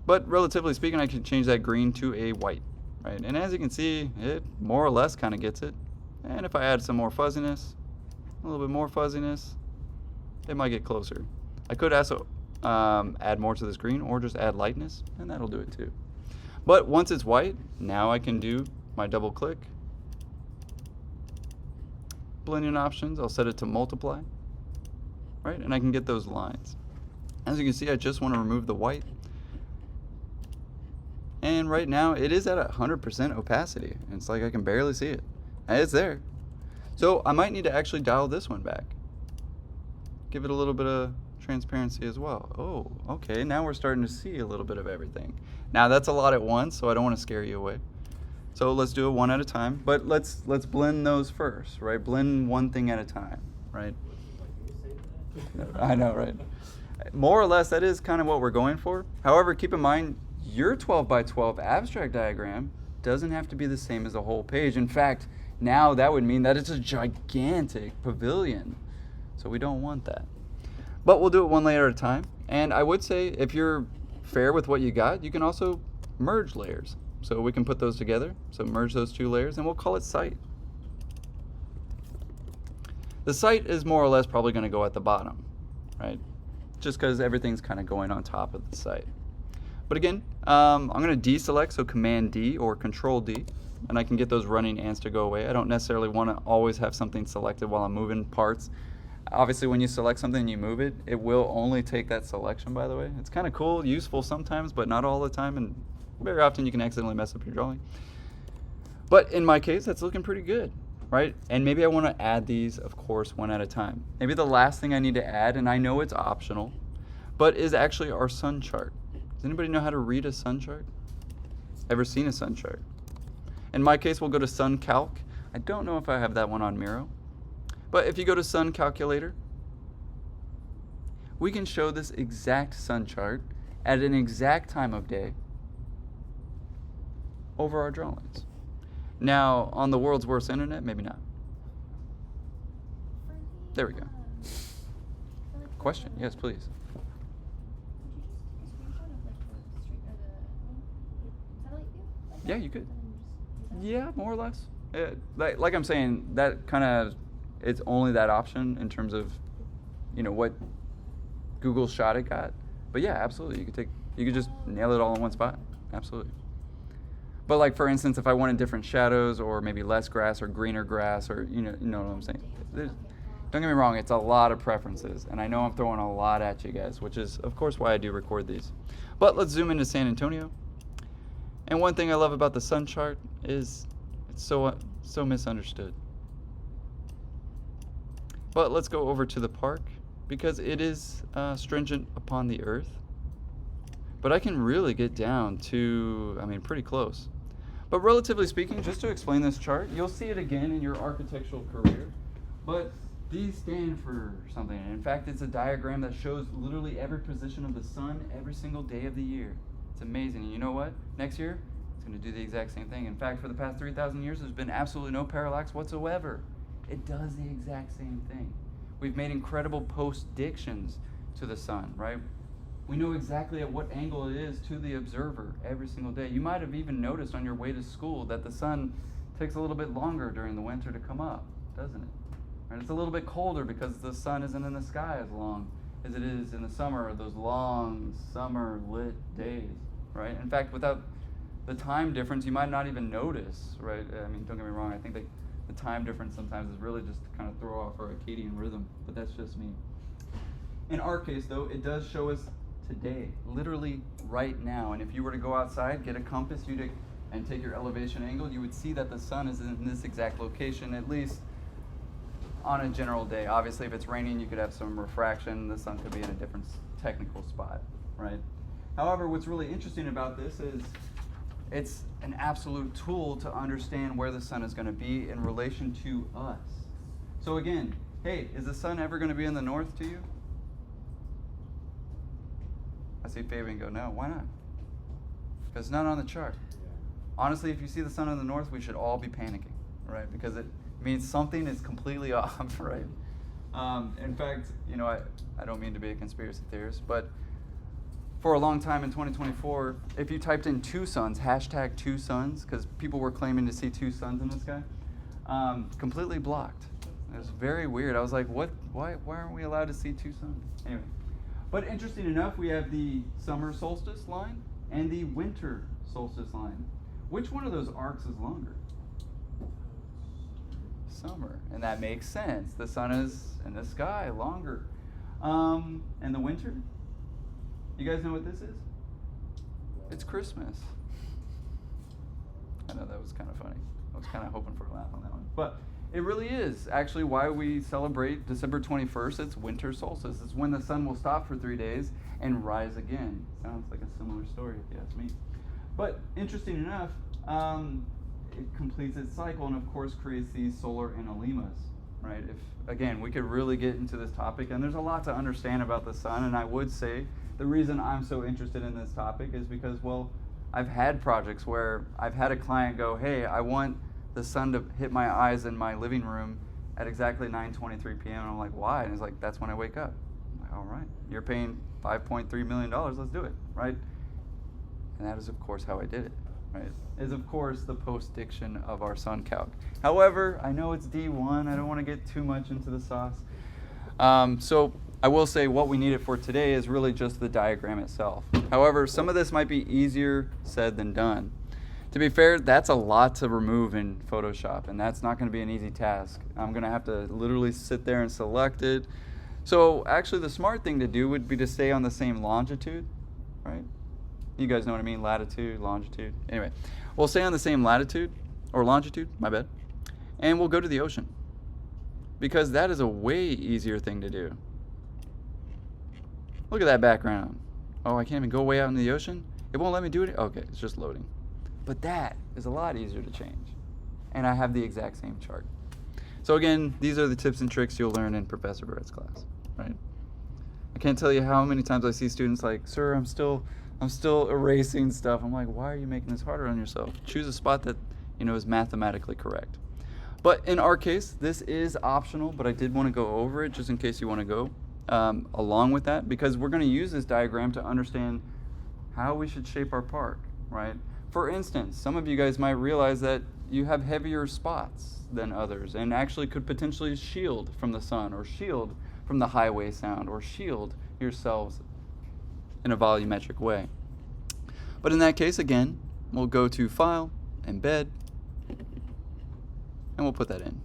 But relatively speaking, I can change that green to a white, right? And as you can see, it more or less kind of gets it. And if I add some more fuzziness, a little bit more fuzziness, it might get closer. I could also add more to this green or just add lightness, and that'll do it too. But once it's white, now I can do my double click. Blending options, I'll set it to multiply, right? And I can get those lines. As you can see, I just want to remove the white. And right now it is at 100% opacity. It's like I can barely see it. And it's there. So I might need to actually dial this one back. Give it a little bit of transparency as well. Oh, okay, now we're starting to see a little bit of everything. Now that's a lot at once, so I don't want to scare you away. So let's do it one at a time, but let's blend those first, right? Blend one thing at a time, right? I know, right? More or less, that is kind of what we're going for. However, keep in mind, your 12 by 12 abstract diagram doesn't have to be the same as the whole page. In fact, now that would mean that it's a gigantic pavilion. So we don't want that. But we'll do it one layer at a time. And I would say if you're fair with what you got, you can also merge layers. So we can put those together. So merge those two layers and we'll call it site. The site is more or less probably going to go at the bottom, right? Just because everything's kind of going on top of the site. But again, I'm going to deselect, so Command D or Control D, and I can get those running ants to go away. I don't necessarily want to always have something selected while I'm moving parts. Obviously, when you select something and you move it, it will only take that selection, by the way. It's kind of cool, useful sometimes, but not all the time, and very often you can accidentally mess up your drawing. But in my case, that's looking pretty good. right? And maybe I want to add these, of course, one at a time. Maybe the last thing I need to add, and I know it's optional, but is actually our sun chart. Does anybody know how to read a sun chart? Ever seen a sun chart? In my case, we'll go to Sun Calc. I don't know if I have that one on Miro, but if you go to Sun Calculator, we can show this exact sun chart at an exact time of day over our drawings. Now, on the world's worst internet, maybe not. There we go. Question? Yes, please. Yeah, you could. Yeah, more or less. Like I'm saying, that kind of, it's only that option in terms of, what Google shot it got. But yeah, absolutely. You could just nail it all in one spot. Absolutely. But like, for instance, if I wanted different shadows or maybe less grass or greener grass or, you know what I'm saying? Don't get me wrong, it's a lot of preferences. And I know I'm throwing a lot at you guys, which is, of course, why I do record these. But let's zoom into San Antonio. And one thing I love about the sun chart is it's so misunderstood. But let's go over to the park because it is stringent upon the earth. But I can really get down to, pretty close. But relatively speaking, just to explain this chart, you'll see it again in your architectural career. But these stand for something. And in fact, it's a diagram that shows literally every position of the sun every single day of the year. It's amazing. And you know what? Next year, it's going to do the exact same thing. In fact, for the past 3,000 years, there's been absolutely no parallax whatsoever. It does the exact same thing. We've made incredible post-dictions to the sun, right? We know exactly at what angle it is to the observer every single day. You might have even noticed on your way to school that the sun takes a little bit longer during the winter to come up, doesn't it? Right? It's a little bit colder because the sun isn't in the sky as long as it is in the summer, those long summer lit days, right? In fact, without the time difference, you might not even notice, right? Don't get me wrong, I think that the time difference sometimes is really just to kind of throw off our circadian rhythm, but that's just me. In our case, though, it does show us today, literally right now. And if you were to go outside, get a compass, and take your elevation angle, you would see that the sun is in this exact location, at least on a general day. Obviously, if it's raining, you could have some refraction. The sun could be in a different technical spot, right? However, what's really interesting about this is it's an absolute tool to understand where the sun is going to be in relation to us. So again, hey, is the sun ever going to be in the north to you? I see Fabian go, no, why not? Because it's not on the chart. Honestly, if you see the sun in the north, we should all be panicking, right? Because it means something is completely off, right? In fact, I don't mean to be a conspiracy theorist, but for a long time in 2024, if you typed in two suns, hashtag two suns, because people were claiming to see two suns in the sky, completely blocked. It was very weird. I was like, what? Why aren't we allowed to see two suns? Anyway. But interesting enough, we have the summer solstice line and the winter solstice line. Which one of those arcs is longer? Summer, and that makes sense. The sun is in the sky longer. And the winter? You guys know what this is? It's Christmas. I know that was kind of funny. I was kind of hoping for a laugh on that one. But it really is actually why we celebrate December 21st. It's winter solstice. It's when the sun will stop for 3 days and rise again. Sounds like a similar story if you ask me. But interesting enough, it completes its cycle and of course creates these solar anemonas, right? Again, we could really get into this topic and there's a lot to understand about the sun, and I would say the reason I'm so interested in this topic is because, well, I've had projects where I've had a client go, hey, I want the sun to hit my eyes in my living room at exactly 9:23 p.m. And I'm like, why? And he's like, that's when I wake up. I'm like, all right, you're paying $5.3 million, let's do it, right? And that is, of course, how I did it, right? Is, of course, the post-diction of our sun calc. However, I know it's D1. I don't want to get too much into the sauce. So I will say what we need it for today is really just the diagram itself. However, some of this might be easier said than done. To be fair, that's a lot to remove in Photoshop, and that's not going to be an easy task. I'm going to have to literally sit there and select it. So actually the smart thing to do would be to stay on the same longitude, right? You guys know what I mean, latitude, longitude. Anyway, we'll stay on the same latitude, or longitude, my bad. And we'll go to the ocean, because that is a way easier thing to do. Look at that background. Oh, I can't even go way out into the ocean? It won't let me do it? Okay, it's just loading. But that is a lot easier to change. And I have the exact same chart. So again, these are the tips and tricks you'll learn in Professor Barrett's class, right? I can't tell you how many times I see students like, sir, I'm still erasing stuff. I'm like, why are you making this harder on yourself? Choose a spot that, is mathematically correct. But in our case, this is optional, but I did want to go over it just in case you want to go along with that, because we're going to use this diagram to understand how we should shape our park, right? For instance, some of you guys might realize that you have heavier spots than others and actually could potentially shield from the sun or shield from the highway sound or shield yourselves in a volumetric way. But in that case, again, we'll go to File, Embed, and we'll put that in.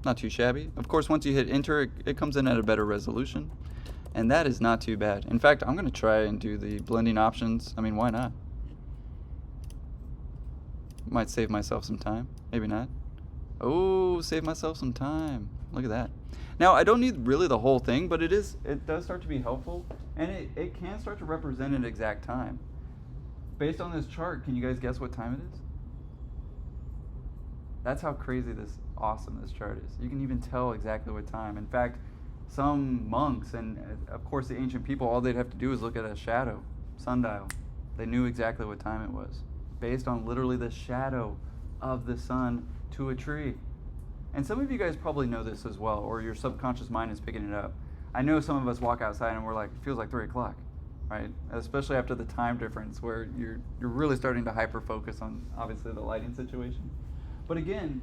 Not too shabby. Of course, once you hit enter, it comes in at a better resolution, and that is not too bad. In fact, I'm going to try and do the blending options. I mean, why not? Might save myself some time. Maybe not. Oh, save myself some time. Look at that. Now, I don't need really the whole thing, but it does start to be helpful, and it can start to represent an exact time. Based on this chart, can you guys guess what time it is? That's how crazy awesome this chart is. You can even tell exactly what time. In fact, some monks and of course the ancient people, all they'd have to do is look at a shadow, sundial. They knew exactly what time it was, based on literally the shadow of the sun to a tree. And some of you guys probably know this as well, or your subconscious mind is picking it up. I know some of us walk outside and we're like, it feels like 3 o'clock, right? Especially after the time difference where you're really starting to hyper focus on obviously the lighting situation. But again,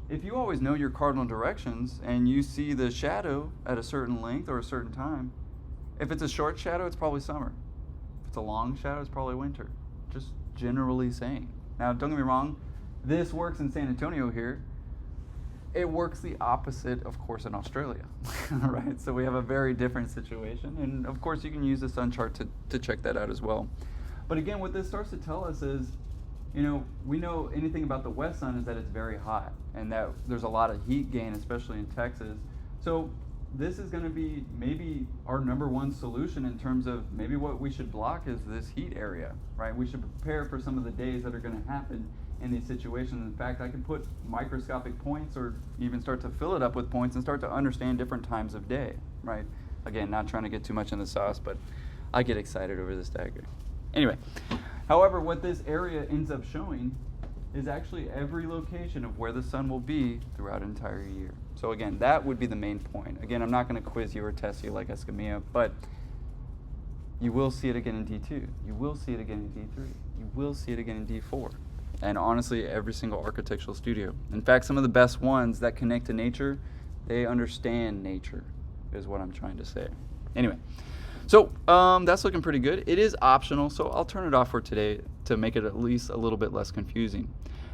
if you always know your cardinal directions and you see the shadow at a certain length or a certain time, if it's a short shadow, it's probably summer. If it's a long shadow, it's probably winter. Just generally saying. Now, don't get me wrong, this works in San Antonio here. It works the opposite, of course, in Australia, right? So we have a very different situation. And of course, you can use the sun chart to check that out as well. But again, what this starts to tell us is, we know anything about the west sun is that it's very hot and that there's a lot of heat gain, especially in Texas. So this is going to be maybe our number one solution in terms of maybe what we should block is this heat area, right? We should prepare for some of the days that are going to happen in these situations. In fact, I can put microscopic points or even start to fill it up with points and start to understand different times of day, right? Again, not trying to get too much in the sauce, but I get excited over this diagram. Anyway, however, what this area ends up showing is actually every location of where the sun will be throughout an entire year. So again, that would be the main point. Again, I'm not going to quiz you or test you like Escamilla, but you will see it again in D2. You will see it again in D3. You will see it again in D4. And honestly, every single architectural studio. In fact, some of the best ones that connect to nature, they understand nature, is what I'm trying to say. Anyway. So that's looking pretty good. It is optional, so I'll turn it off for today to make it at least a little bit less confusing.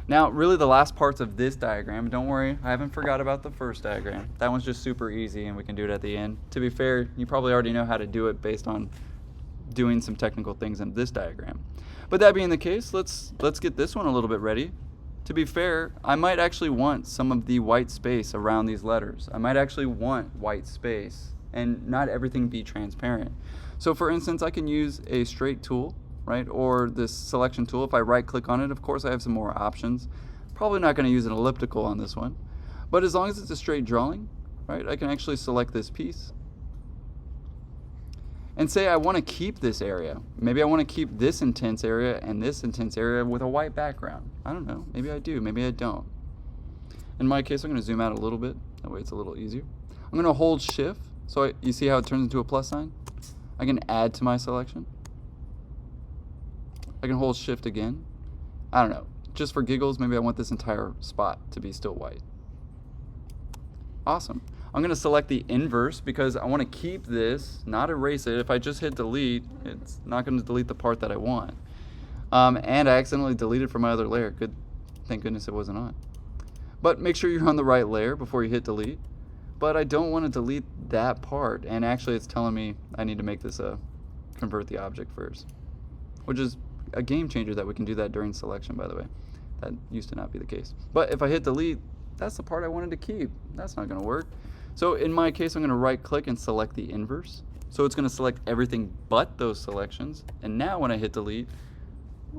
Now, really the last parts of this diagram, don't worry, I haven't forgot about the first diagram. That one's just super easy and we can do it at the end. To be fair, you probably already know how to do it based on doing some technical things in this diagram. But that being the case, let's get this one a little bit ready. To be fair, I might actually want some of the white space around these letters. I might actually want white space and not everything be transparent. So for instance, I can use a straight tool, right? Or this selection tool. If I right click on it, of course I have some more options. Probably not going to use an elliptical on this one. But as long as it's a straight drawing, right, I can actually select this piece. And say I want to keep this area. Maybe I want to keep this intense area and this intense area with a white background. I don't know. Maybe I do. Maybe I don't. In my case, I'm going to zoom out a little bit. That way it's a little easier. I'm going to hold Shift. So you see how it turns into a plus sign? I can add to my selection. I can hold Shift again. I don't know. Just for giggles, maybe I want this entire spot to be still white. Awesome. I'm going to select the inverse because I want to keep this, not erase it. If I just hit delete, it's not going to delete the part that I want. And I accidentally deleted from my other layer. Good. Thank goodness it wasn't on. But make sure you're on the right layer before you hit delete. But I don't want to delete that part, and actually it's telling me I need to make this convert the object first, which is a game changer that we can do that during selection, by the way. That used to not be the case. But if I hit delete, that's the part I wanted to keep. That's not going to work. So in my case, I'm going to right click and select the inverse. So it's going to select everything but those selections. And now when I hit delete,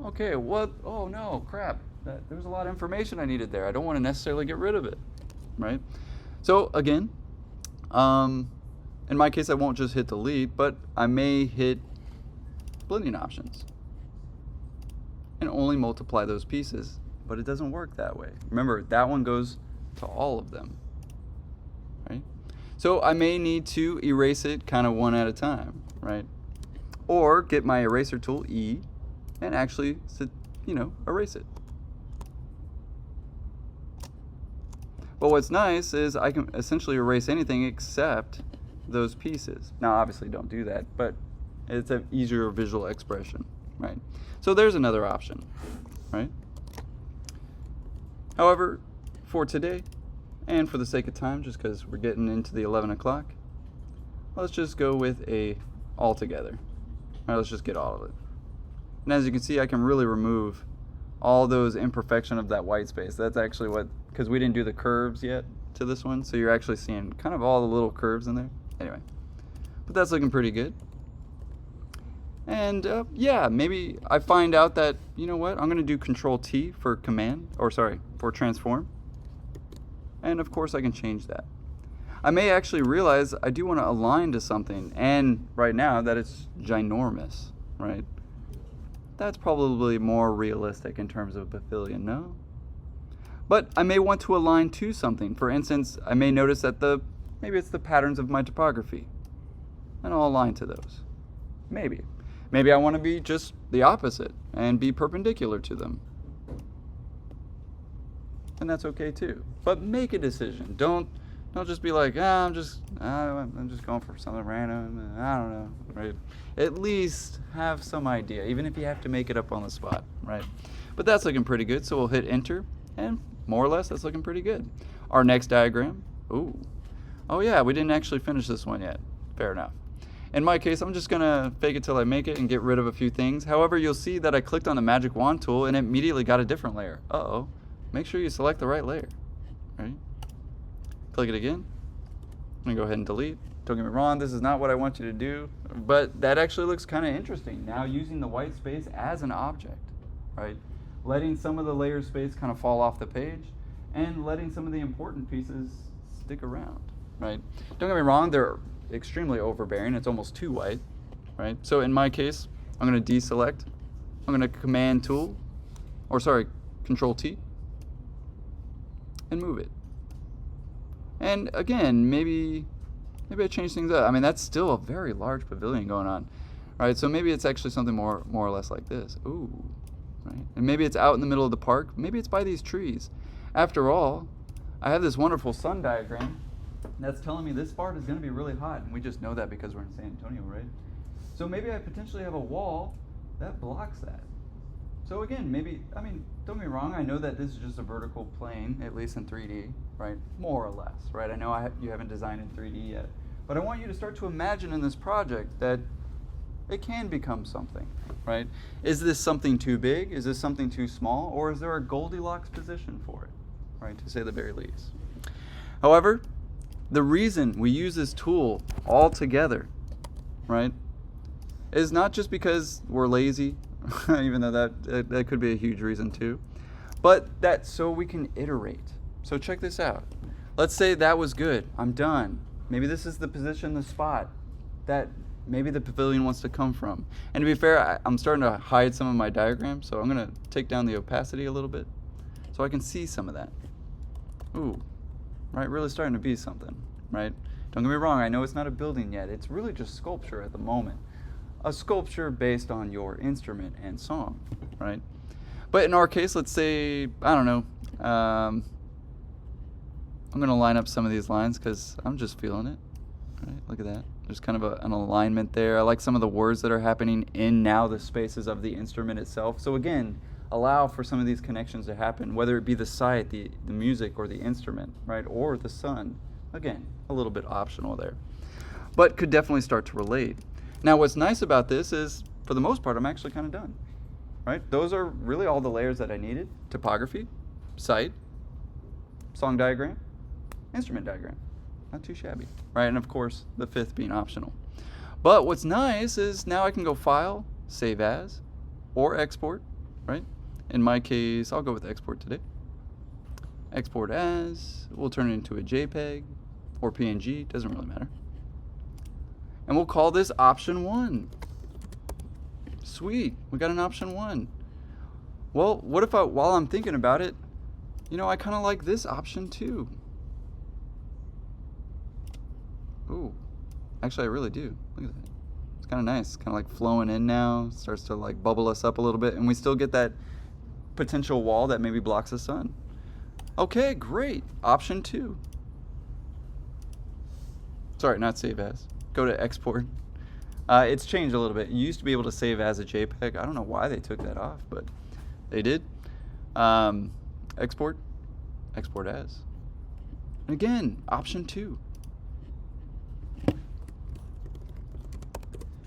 okay, what? Oh no, crap. There was a lot of information I needed there. I don't want to necessarily get rid of it, right? So again, in my case, I won't just hit delete, but I may hit blending options and only multiply those pieces, but it doesn't work that way. Remember, that one goes to all of them, right? So I may need to erase it kind of one at a time, right? Or get my eraser tool, E, and actually, erase it. But what's nice is I can essentially erase anything except those pieces. Now, obviously don't do that, but it's an easier visual expression, right? So there's another option, right? However, for today, and for the sake of time, just because we're getting into the 11 o'clock, let's just go with a all together. All right, let's just get all of it. And as you can see, I can really remove all those imperfection of that white space. That's actually what, because we didn't do the curves yet to this one, so you're actually seeing kind of all the little curves in there. Anyway, but that's looking pretty good. And yeah, maybe I find out that, you know what, I'm going to do Control T for for transform. And of course I can change that. I may actually realize I do want to align to something, and right now that it's ginormous, right? That's probably more realistic in terms of pavilion, no? But I may want to align to something. For instance, I may notice that maybe it's the patterns of my topography, and I'll align to those. Maybe. Maybe I want to be just the opposite and be perpendicular to them. And that's okay too. But make a decision. Don't just be like, I'm just going for something random. I don't know, right? At least have some idea, even if you have to make it up on the spot, right? But that's looking pretty good. So we'll hit enter, and more or less that's looking pretty good. Our next diagram. Oh yeah, we didn't actually finish this one yet. Fair enough. In my case, I'm just gonna fake it till I make it and get rid of a few things. However, you'll see that I clicked on the magic wand tool and it immediately got a different layer. Uh-oh. Make sure you select the right layer, right? Click it again. I'm gonna go ahead and delete. Don't get me wrong, this is not what I want you to do, but that actually looks kind of interesting. Now using the white space as an object, right? Letting some of the layer space kind of fall off the page and letting some of the important pieces stick around, right? Don't get me wrong, they're extremely overbearing. It's almost too white, right? So in my case, I'm gonna deselect. I'm gonna Control T, and move it. And again, maybe I change things up. I mean, that's still a very large pavilion going on, right? So maybe it's actually something more or less like this. Ooh, right? And maybe it's out in the middle of the park. Maybe it's by these trees. After all, I have this wonderful sun diagram that's telling me this part is going to be really hot, and we just know that because we're in San Antonio, right? So maybe I potentially have a wall that blocks that. So again, don't get me wrong, I know that this is just a vertical plane, at least in 3D, right? More or less, right? I know you haven't designed in 3D yet, but I want you to start to imagine in this project that it can become something, right? Is this something too big? Is this something too small? Or is there a Goldilocks position for it, right? To say the very least. However, the reason we use this tool all together, right, is not just because we're lazy, even though that could be a huge reason too, but that so we can iterate. So check this out. Let's say that was good. I'm done. Maybe this is the position, the spot that maybe the pavilion wants to come from. And to be fair, I'm starting to hide some of my diagrams, so I'm going to take down the opacity a little bit so I can see some of that. Ooh, right, really starting to be something, right? Don't get me wrong, I know it's not a building yet. It's really just sculpture at the moment. A sculpture based on your instrument and song, right? But in our case, let's say, I don't know, I'm going to line up some of these lines because I'm just feeling it, right? Look at that. There's kind of an alignment there. I like some of the words that are happening in now the spaces of the instrument itself. So again, allow for some of these connections to happen, whether it be the site, the music, or the instrument, right? Or the sun. Again, a little bit optional there. But could definitely start to relate. Now what's nice about this is, for the most part, I'm actually kind of done. right? Those are really all the layers that I needed. Topography, site, song diagram, instrument diagram. Not too shabby, right? And of course, the fifth being optional. But what's nice is now I can go File, Save As, or Export, right? In my case, I'll go with Export today. Export as, we'll turn it into a JPEG or PNG, doesn't really matter. And we'll call this option 1. Sweet, we got an option 1. Well, what if while I'm thinking about it, I kind of like this option too. Ooh, actually I really do. Look at that. It's kind of nice, kind of like flowing in now, starts to like bubble us up a little bit, and we still get that potential wall that maybe blocks the sun. Okay, great. Option 2. Sorry, not save as. Go to export. It's changed a little bit. You used to be able to save as a JPEG. I don't know why they took that off, but they did. Export. Export as. And again, option 2.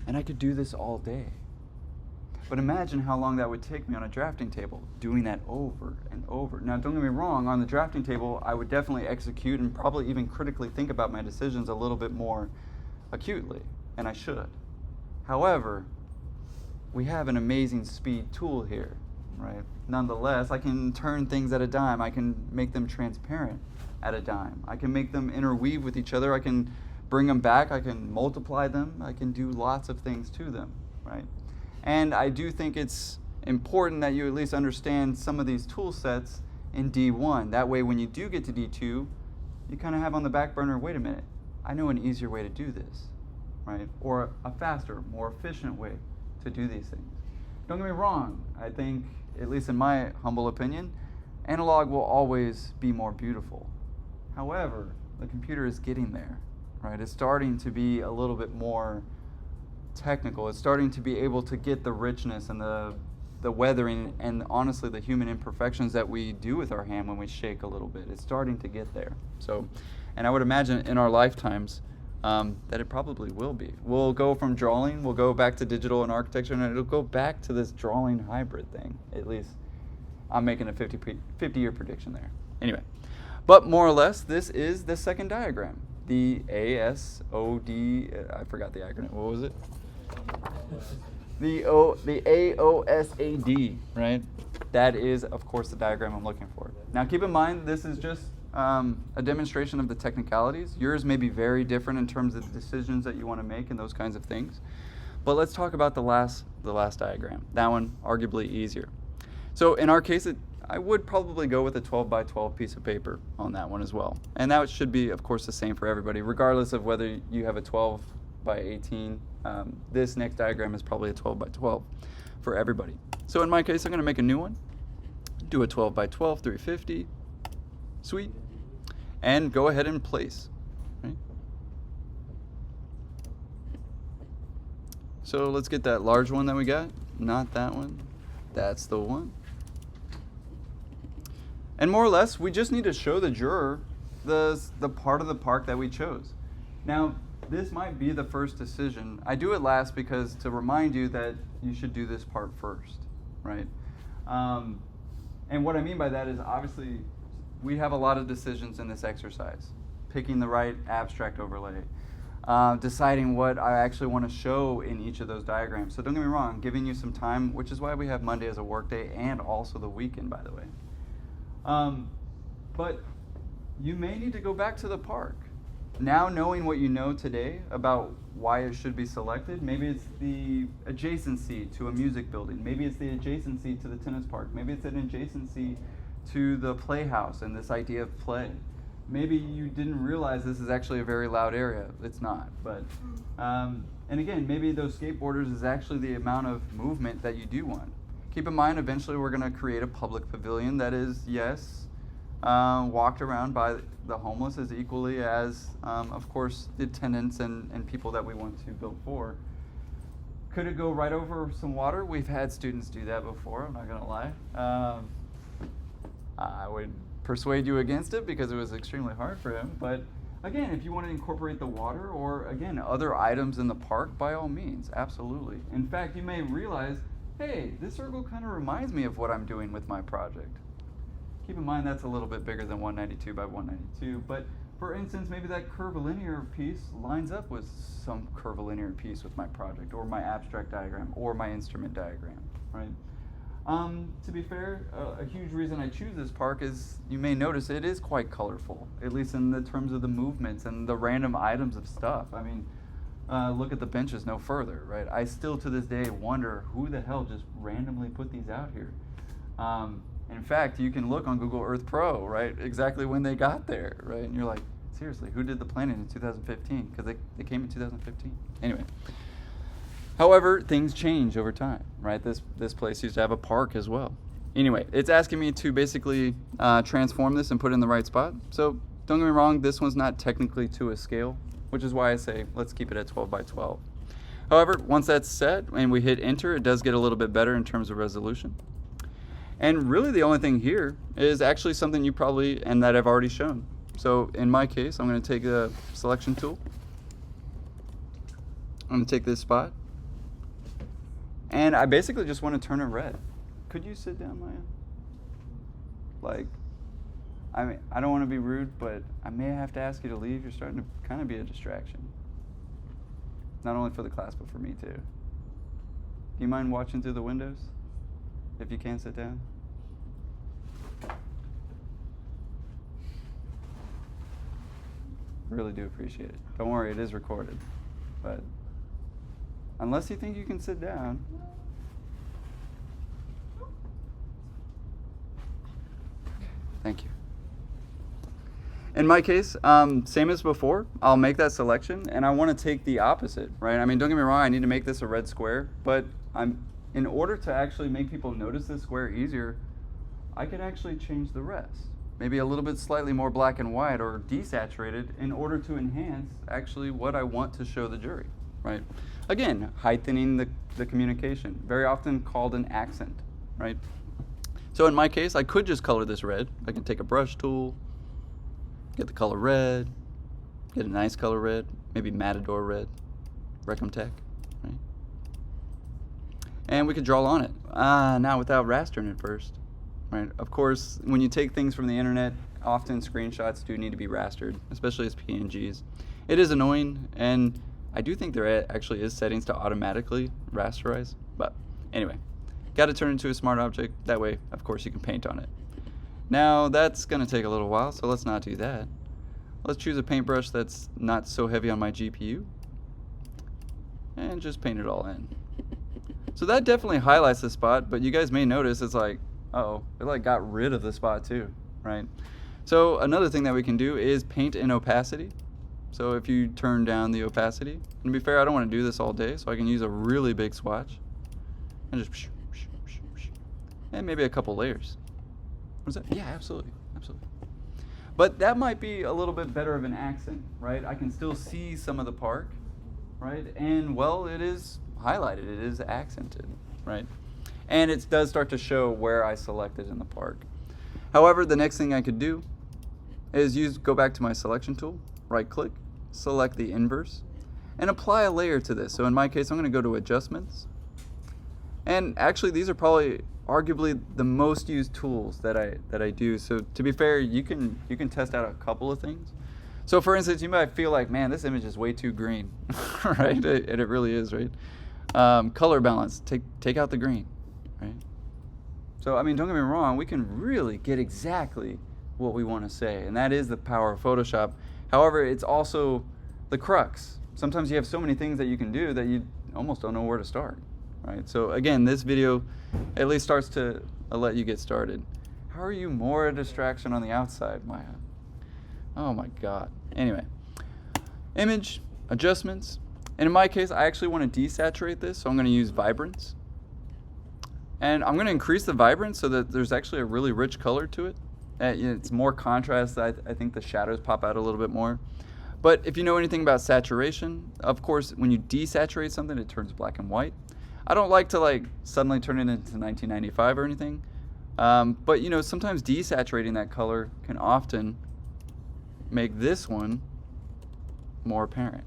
And I could do this all day. But imagine how long that would take me on a drafting table, doing that over and over. Now, don't get me wrong, on the drafting table, I would definitely execute and probably even critically think about my decisions a little bit more acutely, and I should. However, we have an amazing speed tool here, right? Nonetheless, I can turn things at a dime. I can make them transparent at a dime. I can make them interweave with each other. I can bring them back. I can multiply them. I can do lots of things to them, right? And I do think it's important that you at least understand some of these tool sets in D1. That way, when you do get to D2, you kind of have on the back burner, wait a minute, I know an easier way to do this, right? Or a faster, more efficient way to do these things. Don't get me wrong, I think, at least in my humble opinion, analog will always be more beautiful. However, the computer is getting there, right? It's starting to be a little bit more technical. It's starting to be able to get the richness and the weathering and honestly the human imperfections that we do with our hand when we shake a little bit. It's starting to get there. So, and I would imagine in our lifetimes that it probably will be. We'll go from drawing, we'll go back to digital and architecture, and it'll go back to this drawing hybrid thing. At least I'm making a 50-year prediction there. Anyway, but more or less, this is the second diagram. The ASOD, I forgot the acronym. What was it? The AOSAD, right? That is, of course, the diagram I'm looking for. Now, keep in mind, this is just a demonstration of the technicalities. Yours may be very different in terms of the decisions that you want to make and those kinds of things. But let's talk about the last diagram. That one, arguably easier. So in our case, I would probably go with a 12 by 12 piece of paper on that one as well. And that should be, of course, the same for everybody, regardless of whether you have a 12 by 18. This next diagram is probably a 12 by 12 for everybody. So in my case, I'm going to make a new one, do a 12 by 12, 350, sweet, and go ahead and place. Right? So let's get that large one that we got, not that one. That's the one. And more or less, we just need to show the juror the part of the park that we chose. Now, this might be the first decision. I do it last because to remind you that you should do this part first, right? And what I mean by that is obviously we have a lot of decisions in this exercise. Picking the right abstract overlay, deciding what I actually want to show in each of those diagrams. So don't get me wrong, I'm giving you some time, which is why we have Monday as a work day and also the weekend, by the way. But you may need to go back to the park. Now knowing what you know today about why it should be selected, maybe it's the adjacency to a music building, maybe it's the adjacency to the tennis park, maybe it's an adjacency to the playhouse and this idea of play. Maybe you didn't realize this is actually a very loud area. It's not, but, and again, maybe those skateboarders is actually the amount of movement that you do want. Keep in mind, eventually we're going to create a public pavilion that is, yes, walked around by the homeless as equally as, of course, the tenants and people that we want to build for. Could it go right over some water? We've had students do that before, I'm not going to lie. I would persuade you against it because it was extremely hard for him. But again, if you want to incorporate the water or, again, other items in the park, by all means, absolutely. In fact, you may realize hey, this circle kind of reminds me of what I'm doing with my project. Keep in mind that's a little bit bigger than 192 by 192, but for instance, maybe that curvilinear piece lines up with some curvilinear piece with my project, or my abstract diagram, or my instrument diagram, right? To be fair, a huge reason I choose this park is, you may notice, it is quite colorful, at least in the terms of the movements and the random items of stuff. I mean, look at the benches no further, right? I still to this day wonder who the hell just randomly put these out here. In fact, you can look on Google Earth Pro, right, exactly when they got there, right? And you're like, seriously, who did the planning in 2015? Because they came in 2015. Anyway. However, things change over time, right? This place used to have a park as well. Anyway, it's asking me to basically transform this and put it in the right spot. So don't get me wrong, this one's not technically to a scale, which is why I say let's keep it at 12 by 12. However, once that's set and we hit enter, it does get a little bit better in terms of resolution. And really the only thing here is actually something you probably, and that I've already shown. So in my case, I'm going to take a selection tool. I'm going to take this spot. And I basically just want to turn it red. Could you sit down, Maya? Like, I mean, I don't want to be rude, but I may have to ask you to leave. You're starting to kind of be a distraction. Not only for the class, but for me too. Do you mind watching through the windows? If you can sit down. Really do appreciate it. Don't worry, it is recorded. But unless you think you can sit down. Thank you. In my case, same as before, I'll make that selection and I want to take the opposite, right? I mean, don't get me wrong, I need to make this a red square, but in order to actually make people notice this square easier, I could actually change the rest. Maybe a little bit slightly more black and white or desaturated in order to enhance actually what I want to show the jury, right? Again, heightening the communication, very often called an accent, right? So in my case, I could just color this red. I can take a brush tool, get the color red, get a nice color red, maybe Matador red, Recom Tech, right? And we could draw on it. Now without rastering it first, right? Of course, when you take things from the internet, often screenshots do need to be rastered, especially as PNGs. It is annoying, and I do think there actually is settings to automatically rasterize, but anyway, got to turn it into a smart object. That way, of course, you can paint on it. Now, that's going to take a little while, so let's not do that. Let's choose a paintbrush that's not so heavy on my GPU, and just paint it all in. So that definitely highlights the spot, but you guys may notice it's like, uh-oh, it like got rid of the spot too, right? So another thing that we can do is paint in opacity. So if you turn down the opacity, and to be fair, I don't want to do this all day, so I can use a really big swatch and just and maybe a couple layers. What is that? Yeah, absolutely, absolutely. But that might be a little bit better of an accent, right? I can still see some of the park, right? And well, it is highlighted, it is accented, right? And it does start to show where I selected in the park. However, the next thing I could do is go back to my selection tool, right click, select the inverse, and apply a layer to this. So in my case, I'm going to go to adjustments. And actually, these are probably arguably the most used tools that I do. So to be fair, you can test out a couple of things. So for instance, you might feel like, man, this image is way too green, right? And it really is, right? Color balance, take out the green, right? So I mean, don't get me wrong, we can really get exactly what we want to say, and that is the power of Photoshop. However, it's also the crux. Sometimes you have so many things that you can do that you almost don't know where to start, right? So again, this video at least starts to let you get started. How are you more a distraction on the outside, Maya? Oh my God. Anyway, image, adjustments. And in my case, I actually want to desaturate this, so I'm going to use vibrance. And I'm going to increase the vibrance so that there's actually a really rich color to it. It's more contrast. I think the shadows pop out a little bit more. But if you know anything about saturation, of course, when you desaturate something, it turns black and white. I don't like to suddenly turn it into 1995 or anything. But you know, sometimes desaturating that color can often make this one more apparent,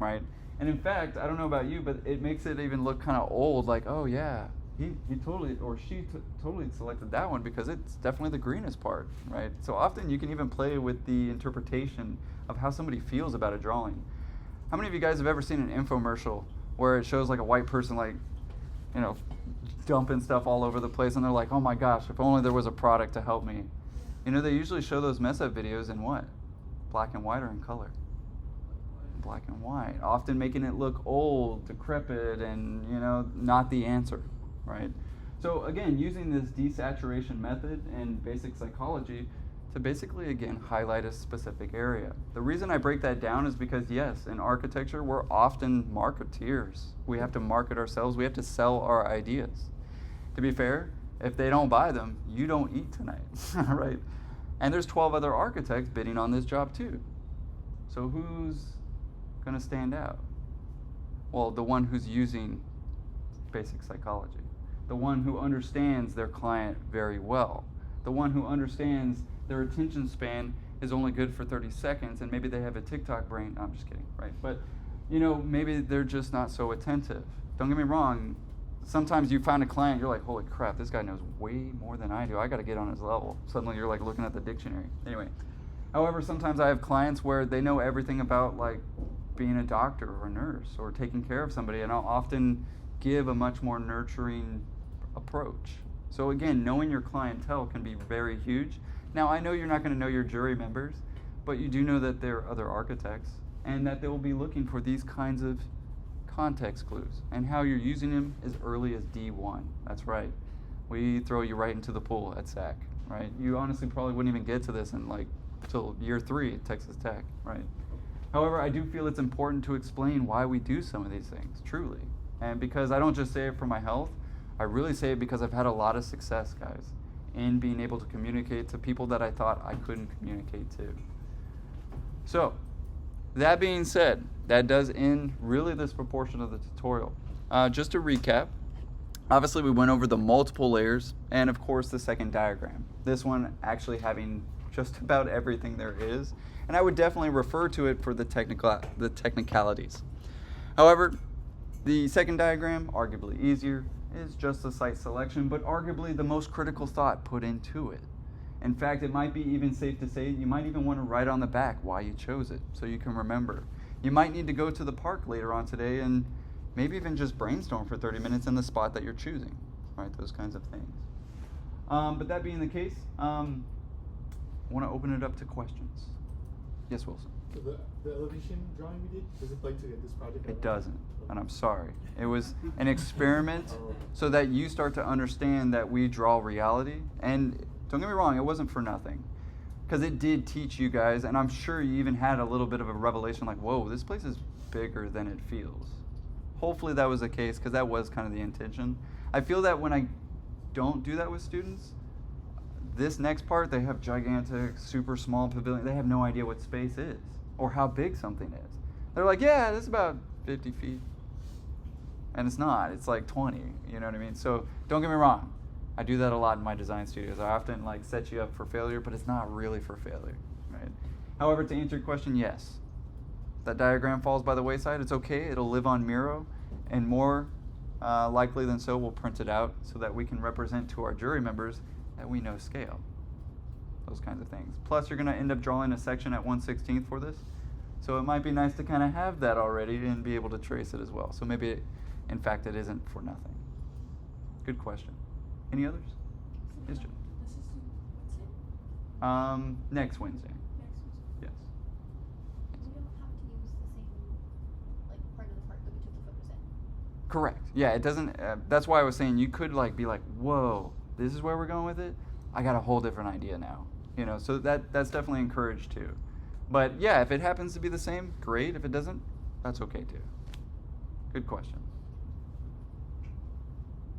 right? And in fact, I don't know about you, but it makes it even look kind of old, like, oh yeah, he totally, or she totally selected that one because it's definitely the greenest part, right? So often you can even play with the interpretation of how somebody feels about a drawing. How many of you guys have ever seen an infomercial where it shows like a white person like, you know, dumping stuff all over the place, and they're like, oh my gosh, if only there was a product to help me. You know, they usually show those mess up videos in what? Black and white or in color? Black and white, often making it look old, decrepit, and, you know, not the answer, right? So again, using this desaturation method in basic psychology to basically, again, highlight a specific area. The reason I break that down is because, yes, in architecture, we're often marketeers. We have to market ourselves. We have to sell our ideas. To be fair, if they don't buy them, you don't eat tonight, right? And there's 12 other architects bidding on this job too. So who's going to stand out? Well, the one who's using basic psychology, the one who understands their client very well, the one who understands their attention span is only good for 30 seconds, and maybe they have a TikTok brain. No, I'm just kidding, right? But, you know, maybe they're just not so attentive. Don't get me wrong. Sometimes you find a client, you're like, holy crap, this guy knows way more than I do. I got to get on his level. Suddenly you're like looking at the dictionary. Anyway, however, sometimes I have clients where they know everything about like being a doctor or a nurse or taking care of somebody, and I'll often give a much more nurturing approach. So again, knowing your clientele can be very huge. Now, I know you're not going to know your jury members, but you do know that there are other architects and that they will be looking for these kinds of context clues and how you're using them as early as D1. That's right. We throw you right into the pool at SAC, right? You honestly probably wouldn't even get to this in like till year 3 at Texas Tech, right? However, I do feel it's important to explain why we do some of these things, truly. And because I don't just say it for my health, I really say it because I've had a lot of success, guys, in being able to communicate to people that I thought I couldn't communicate to. So, that being said, that does end really this proportion of the tutorial. Just to recap, obviously we went over the multiple layers and of course the second diagram. This one actually having just about everything there is, and I would definitely refer to it for the technicalities. However, the second diagram, arguably easier, is just the site selection, but arguably the most critical thought put into it. In fact, it might be even safe to say you might even want to write on the back why you chose it so you can remember. You might need to go to the park later on today and maybe even just brainstorm for 30 minutes in the spot that you're choosing, right? Those kinds of things. But that being the case, I want to open it up to questions. Yes, Wilson? So the elevation drawing we did, does it play to this project? It doesn't, and I'm sorry. It was an experiment so that you start to understand that we draw reality. And don't get me wrong, it wasn't for nothing. Because it did teach you guys, and I'm sure you even had a little bit of a revelation like, whoa, this place is bigger than it feels. Hopefully that was the case, because that was kind of the intention. I feel that when I don't do that with students, this next part, they have gigantic, super small pavilion. They have no idea what space is or how big something is. They're like, yeah, this is about 50 feet. And it's not. It's like 20. You know what I mean? So don't get me wrong. I do that a lot in my design studios. I often like set you up for failure, but it's not really for failure, right? However, to answer your question, yes. That diagram falls by the wayside. It's okay. It'll live on Miro, and more likely than so, we'll print it out so that we can represent to our jury members that we know scale. Those kinds of things. Plus, you're going to end up drawing a section at 1/16 for this. So it might be nice to kind of have that already and be able to trace it as well. So maybe, in fact, it isn't for nothing. Good question. Any others? Yes, Jim. This is Wednesday? Next Wednesday. Next Wednesday. Yes. We don't have to use the same, like, part of the park that we took the photos in. Correct. Yeah, it doesn't. That's why I was saying you could like be like, whoa, this is where we're going with it. I got a whole different idea now. You know, so that's definitely encouraged too. But yeah, if it happens to be the same, great. If it doesn't, that's okay too. Good question.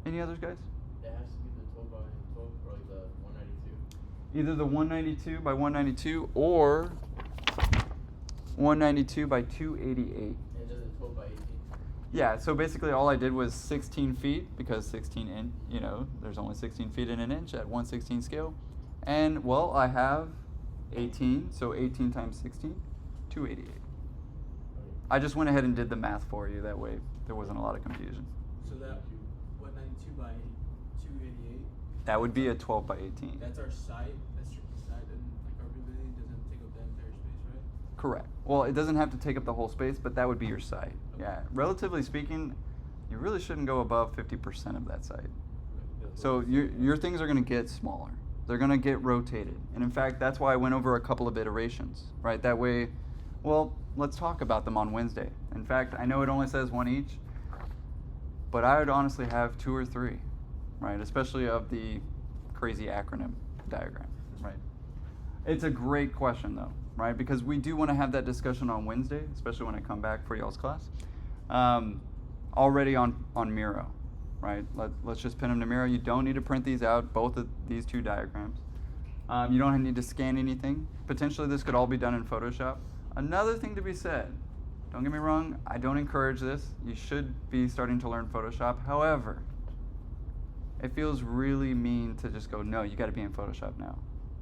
Any others, guys? It has to be the 12 by 12 or like the 192. Either the 192 by 192 or 192 by 288. And it does it 12 by 18. Yeah, so basically all I did was 16 feet because 16 inch, you know, there's only 16 feet in an inch at 1/16 scale. And well, I have 18, so 18 times 16, 288. I just went ahead and did the math for you. That way there wasn't a lot of confusion. So that 192 by 288. That would be a 12 by 18. That's our site. That's strictly site, and like our pavilion doesn't take up that entire space, right? Correct. Well, it doesn't have to take up the whole space, but that would be your site. Yeah. Relatively speaking, you really shouldn't go above 50% of that site. So your things are going to get smaller. They're going to get rotated. And in fact, that's why I went over a couple of iterations, right? That way, well, let's talk about them on Wednesday. In fact, I know it only says one each, but I would honestly have 2 or 3, right? Especially of the crazy acronym diagram, right? It's a great question though, right? Because we do want to have that discussion on Wednesday, especially when I come back for y'all's class. Already on Miro, right? Let's just pin them to Miro. You don't need to print these out, both of these 2 diagrams. You don't need to scan anything. Potentially this could all be done in Photoshop. Another thing to be said, don't get me wrong, I don't encourage this. You should be starting to learn Photoshop. However, it feels really mean to just go, no, you got to be in Photoshop now.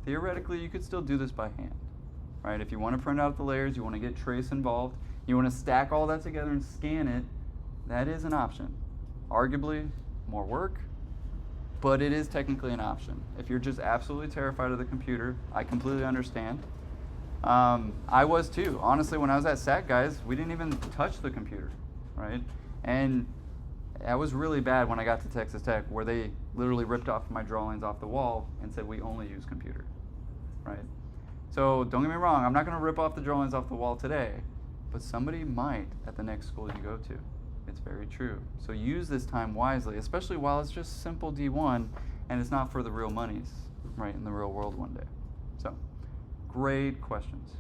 Theoretically, you could still do this by hand, right? If you want to print out the layers, you want to get trace involved, you want to stack all that together and scan it, that is an option. Arguably, more work, but it is technically an option. If you're just absolutely terrified of the computer, I completely understand. I was too. Honestly, when I was at SAC, guys, we didn't even touch the computer, right? And that was really bad when I got to Texas Tech, where they literally ripped off my drawings off the wall and said, we only use computer, right? So don't get me wrong, I'm not going to rip off the drawings off the wall today, but somebody might at the next school you go to. It's very true. So use this time wisely, especially while it's just simple D1 and it's not for the real monies, right, in the real world one day. So, great questions.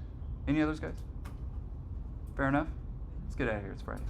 Any others, guys? Fair enough? Let's get out of here. It's Friday.